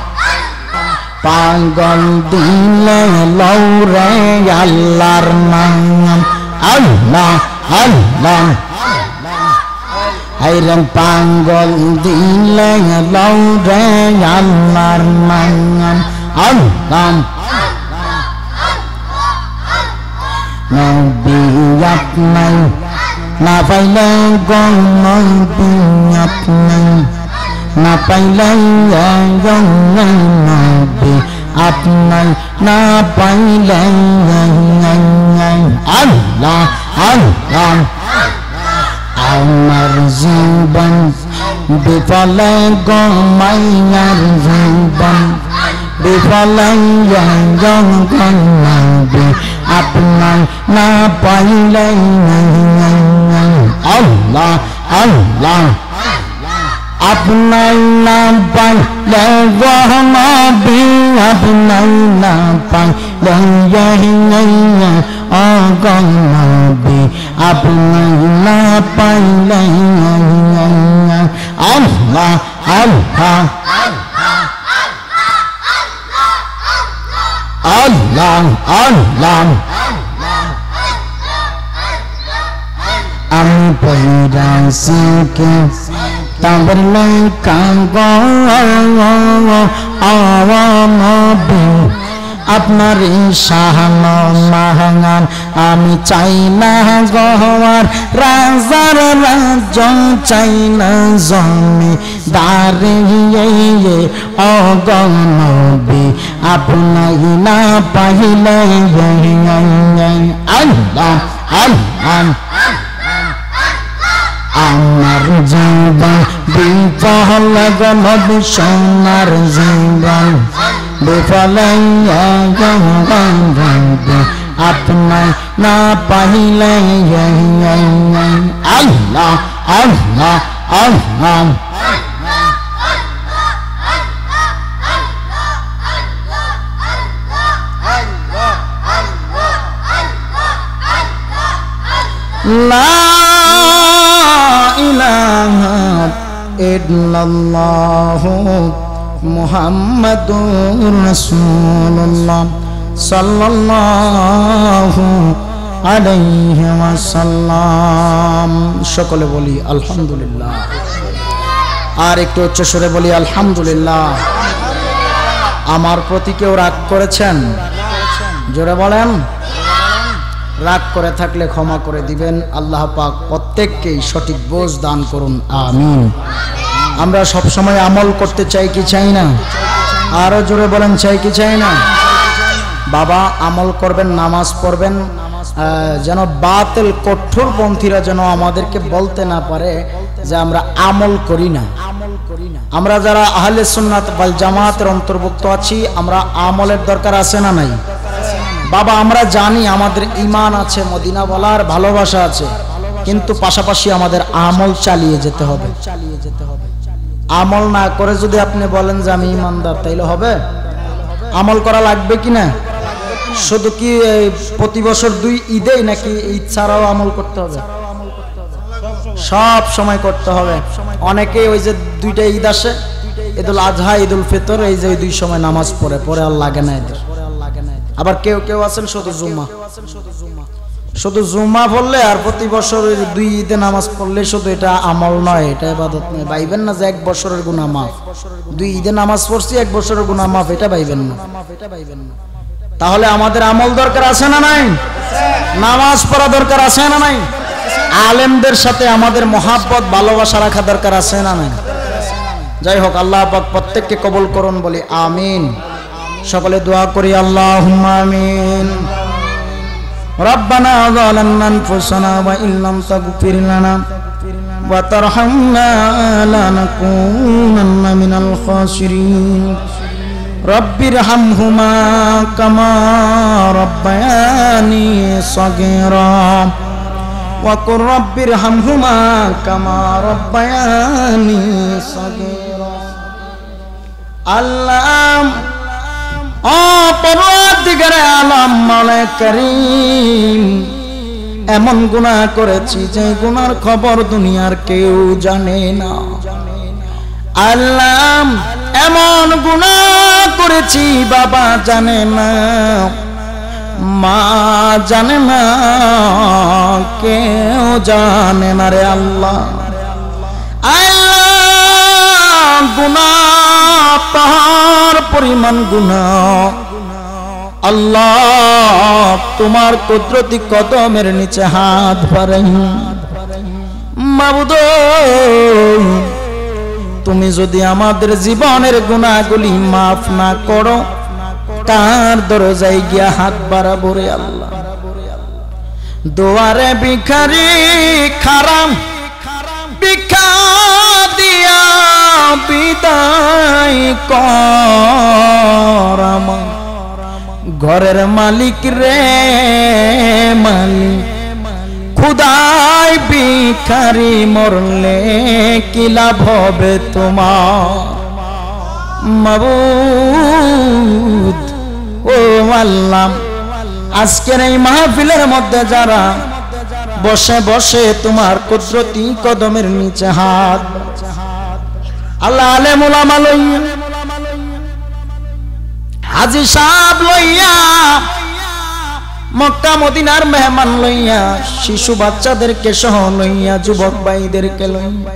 Speaker 1: পাগল দিলে লৌরে আল্লাহর নাম, আল্লাহ আল্লাহ, আইরন পাগল দিলে লৌরে আল্লাহর নাম, আল্লাহ। নবী আপনার না পাইলে গো, নবী আপনার না পাইলে নবী আপনার না পাইলে, আল্লাহ আল্লাহ। আমার জীবন বিফলে গো, মাইয়ার জীবন বিফলে নবী আপনার না পাইলে, আল্লাহ আল্লাহ। আপনার নাম পাইলে নবী, আপনার নাম পাইলে ও গো নবী আপনার না পাইলে, আল্লাহ আল্লাহ আল্লাহ আল্লাহ। আমি পইরাছি কে তাবলে কাঙ্গো নবী আপনার শাহান মাহান, আমি চাই না গহর রাজার রাজ্য, চাই না জমি দাঁড়িয়ে, ও গো নবী আপনার না পাইলে, আল্লাহ আল্লাহ। আমার জীবন বিফল গো নবী, সোনার জীবন বিফল আপনার না পাইলে, আল্লাহ আল্লাহ আল্লাহ। লা ইলাহা ইল্লাল্লাহু মুহাম্মাদুর রাসূলুল্লাহ সাল্লাল্লাহু আলাইহি ওয়াসাল্লাম। সকলে বলি আলহামদুলিল্লাহ। আর একটু উচ্চ স্বরে বলি আলহামদুলিল্লাহ। আমার প্রতি কেউ রাগ করেছেন? জোরে বলেন। রাগ করে থাকলে ক্ষমা করে দিবেন। আল্লাহ পাক প্রত্যেককেই সঠিক বোঝ দান করুন, আমিন। আমরা সব সময় আমল করতে চাই কি চাই না? আরো জোরে বলেন, চাই কি চাই না? বাবা আমল করবেন, নামাজ পড়বেন, যেন বাতিল কঠোরপন্থীরা যেন আমাদেরকে বলতে না পারে যে আমরা আমল করি না। আমরা যারা আহলে সুন্নাত ওয়াল জামাতের অন্তর্ভুক্ত আছি, আমরা আমলের দরকার আছে না নাই? বাবা আমরা জানি আমাদের ঈমান আছে, মদিনা বলার ভালোবাসা আছে, কিন্তু পাশাপাশি আমাদের আমল চালিয়ে যেতে হবে। আমল না করে যদি আপনি বলেন যে আমি ঈমানদার, তাইলে হবে? আমল করা লাগবে কিনা? শুধু কি প্রতি বছর 2 ঈদেই, নাকি ঈদ ছাড়াও আমল করতে হবে? সব সময় করতে হবে। অনেকে ওই যে 2টা ঈদ আসে, ঈদুল আজহা, ঈদুল ফিতর, এই যে 2 সময় নামাজ পড়ে আর লাগে না এদের। আবার কেউ কেউ আছেন শুধু জুমা পড়লে আর প্রতি বছর 2 ঈদে নামাজ পড়লে শুধু এটা আমল নয়, এটা ইবাদত নয়। ভাইবেন না যে 1 বছরের গুনাহ মাফ, 2 ঈদে নামাজ পড়ছি 1 বছরের গুনাহ মাফ, এটা ভাইবেন না। তাহলে আমাদের আমল দরকার আছে না নাই? নামাজ পড়া দরকার আছে না নাই? আলেমদের সাথে আমাদের মহাব্বত ভালোবাসা রাখা দরকার আছে না নাই? যাই হোক, আল্লাহ পাক প্রত্যেককে কবুল করুন, বলি আমিন। সকলে দোয়া করি, আল্লাহুম্মা আমিন। রব্বানা যালামনা আনফুসানা ওয়া ইল্লাম তাগফির লানা ওয়া তারহামনা লানাকুনান্না মিনাল খাসিরিন। রব্বিরহামহুমা কামা রব্বায়ানি সাগীরা ওয়া কুর রব্বিরহামহুমা কামা রব্বায়ানি সাগীরা। আল্লাহ ও পরওয়ারদিগারে আলম মাওলা কারীম, এমন গুনাহ করেছি যে গুনার খবর দুনিয়ার কেউ জানে না। আল্লাহ এমন গুনাহ করেছি বাবা জানে না, মা জানে না, কেউ জানে না রে আল্লাহ। আল্লাহ গুনাহ পাহাড় পরিমাণ গুনাহ, আল্লাহ তোমার কুদরতি কদমের নিচে হাত বাড়াই। মাবুদ তুমি যদি আমাদের জীবনের গুনাহগুলি মাফ না করো, কার দরজায় গিয়া হাত বাড়াবো রে আল্লাহ? দুয়ারে ভিখারি খারাম ভিক্ষা দিয়া বিদায় কর আমার ঘরের মালিক রে মালিক। খুদাই ভিখারি মরলে কি লাভ হবে তোমার? মাবুদ ও আল্লাহ, আজকের এই মাহফিলের মধ্যে যারা বসে বসে তোমার কুদরতি কদমের নিচে হাত, আল্লাহ আলেম উলামা লইয়া, হাজী সাহেব লইয়া, মক্কা মদিনার মেহমান লইয়া, শিশু বাচ্চাদেরকে সহ লইয়া, যুবক ভাইদেরকে লইয়া,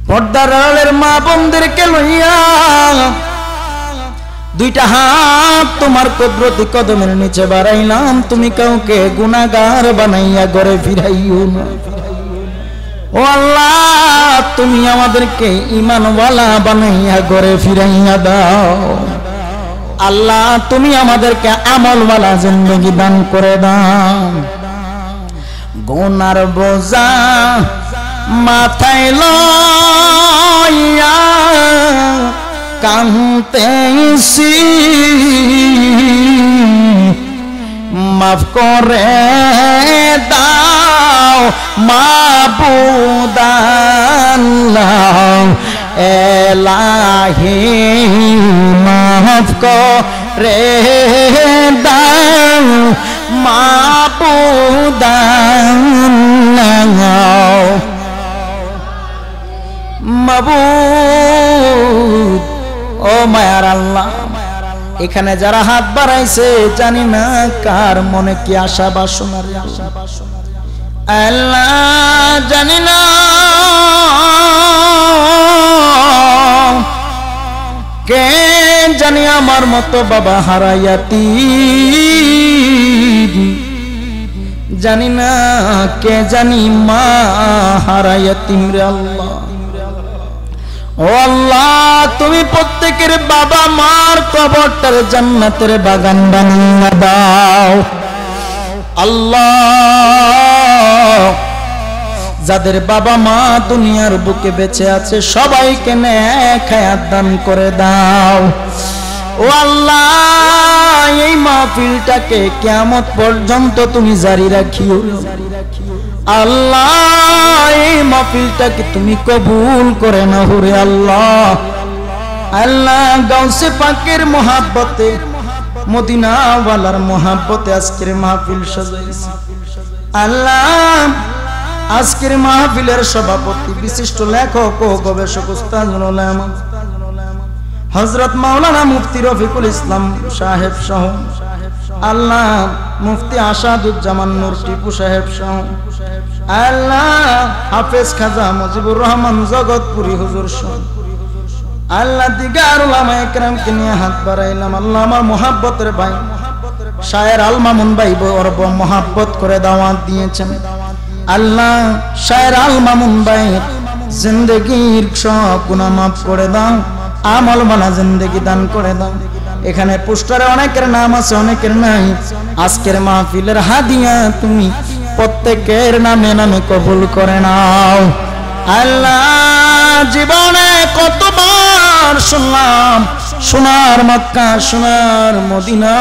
Speaker 1: পর্দার আড়ালের মা বোনদেরকে লইয়া 2টা হাত তোমার কুদরতি কদমের নিচে বাড়াইলাম। তুমি কাউকে গুনাহগার বানাইয়া ঘরে ফিরাইও না। ও আল্লাহ, তুমি আমাদেরকে ঈমানওয়ালা বানাইয়া ঘরে ফিরাইয়া দাও। আল্লাহ, তুমি আমাদেরকে আমলওয়ালা জিন্দেগি দান করে দাও। গুনার বোঝা মাথায় লইয়া কাঁদতেছি, মাফ করে দাও মাবুদ আল্লাহ, এলাহি মাফ করে দাও মাবুদান মাবুদ ও মায়ার আল্লাহ, এখানে যারা হাত বাড়াইছে জানি না কার মনে কি আশা বাসনা আল্লাহ, জানি না কে জানি আমার মতো বাবা হারাইয়াতি, জানি না কে জানি মা হারাইয়াতিম রে আল্লাহ। ও আল্লাহ, তুমি প্রত্যেকের বাবা মার কবরটার জান্নাতের বাগান বানিয়ে দাও আল্লাহ। যাদের বাবা মা দুনিয়ার বুকে বেঁচে আছে সবাইকে নেক হায়াত দান করে দাও ও আল্লাহ। এই মাহফিলটাকে কিয়ামত পর্যন্ত তুমি জারি রাখিও আল্লাহ। এই মাহফিলটাকে তুমি কবুল করে নাও রে আল্লাহ। আল্লাহ, গাউসে পাকের মোহাব্বতে, মদিনা ওয়ালার মোহাব্বতে আজকের মাহফিল সাজাইছি আল্লাহ। আজকের মাহফিলের সভাপতি বিশিষ্ট লেখক ও গবেষক উস্তাদুল উলামা হযরত মাওলানা মুফতি রফিকুল ইসলাম সাহেব সহ আল্লাহ, মুফতি আসাদুজ্জামান নূর টিপু সাহেব সহ আল্লাহ, হাফেজ খাজা মুজিবুর রহমান জগৎপুরি হুজুর সহ আল্লাহ, দিগার উলামা একরামকে নিয়ে হাত বাড়াইলাম আল্লাহ। আমার মোহাব্বতের ভাই শায়ের আল মামুন ভাই বড় মোহাব্বত করে দাওয়াত দিয়েছেন আল্লাহ। শায়ের আল মামুন ভাই জিন্দেগির সব গুনাহ মাফ করে দাও, আমল বালা জিন্দেগি দান করে দাও। এখানে পোস্টারে অনেকের নাম আছে, অনেকের নাই। আজকের মাহফিলের হাদিয়া তুমি প্রত্যেকের নামে নামে কবুল করে নাও আল্লাহ। জীবনে কতবার শুনলাম সোনার মক্কা সোনার মদিনা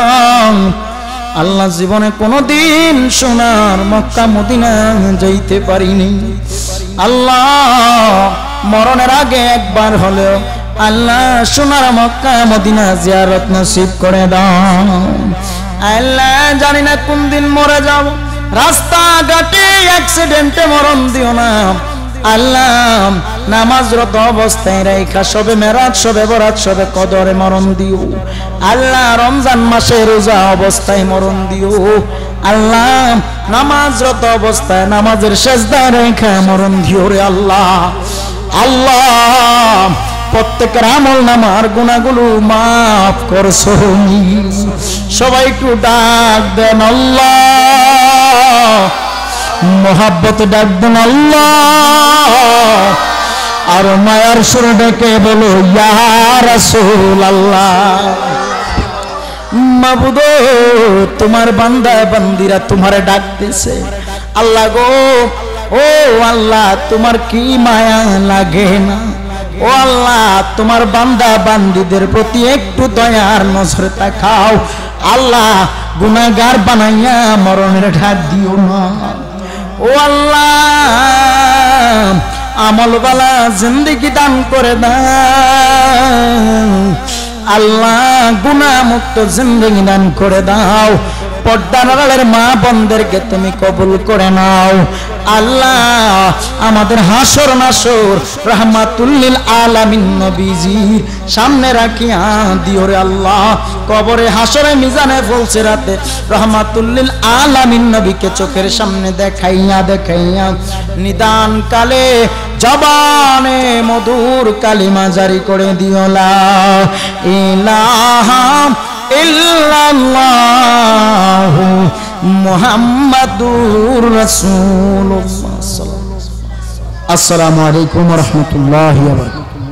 Speaker 1: আল্লাহ, জীবনে কোনদিন সোনার মক্কা মদিনা যাইতে পারিনি আল্লাহ। মরণের আগে একবার হলেও আল্লাহ সোনার মক্কা মদিনা জিয়ারত নসিব করে দাও আল্লাহ। জানি না কোন দিন মরে যাব, রাস্তাঘাটে অ্যাক্সিডেন্টে মরণ দিও না আল্লাহ। নামাজরত অবস্থায় রাইখা সবে মেরাজ সবে বরাত সবে কদরে মরণ দিও আল্লাহ। রমজান মাসে রোজা অবস্থায় মরণ দিও আল্লাহ। নামাজরত অবস্থায় নামাজের সেজদায় রাইখা মরণ দিও রে আল্লাহ। আল্লাহ, প্রত্যেকের আমল নামার গুনাহগুলো মাফ করছো। সবাই একটু ডাক দেন আল্লাহ, মোহাব্বত ডাক দেন আল্লাহ। আর মায়ার সুর ডেকে বলো ইয়া রাসূলুল্লাহ। মাবুদ, তোমার বান্দা বান্দিরা তোমারে ডাক দিছে আল্লাহ গো। ও আল্লাহ, তোমার কি মায়া লাগে না ও আল্লাহ। তোমার বান্দা বান্দিদের প্রতি একটু দয়ার নজরে তাকাও আল্লাহ। গুনাহগার বানাইয়া মরণের ঢাক দিও না ও আল্লাহ। আমলওয়ালা জিন্দেগি দান করে দাও আল্লাহ। গুনাহ মুক্ত জিন্দেগি দান করে দাও। পর্দার আড়ালের মা বোনদেরকে তুমি কবুল করে নাও আল্লাহ। আমাদের হাসর নাসর রাহমাতুল লিল আলামিন নবীজির সামনে রাখিয়া দিও রে আল্লাহ। কবরে হাসরে মিজানে ফুলসিরাতে রাহমাতুল লিল আলামিন নবীকে চোখের সামনে দেখাইয়া দেখাইয়া নিদান কালে জবানে মধুর কালিমা জারি করে দিও লা ইলাহা ইল্লাল্লাহু মুহাম্মাদুর রাসূলুল্লাহ। আসসালামু আলাইকুম ওয়া রাহমাতুল্লাহি ওয়া বারাকাতুহু।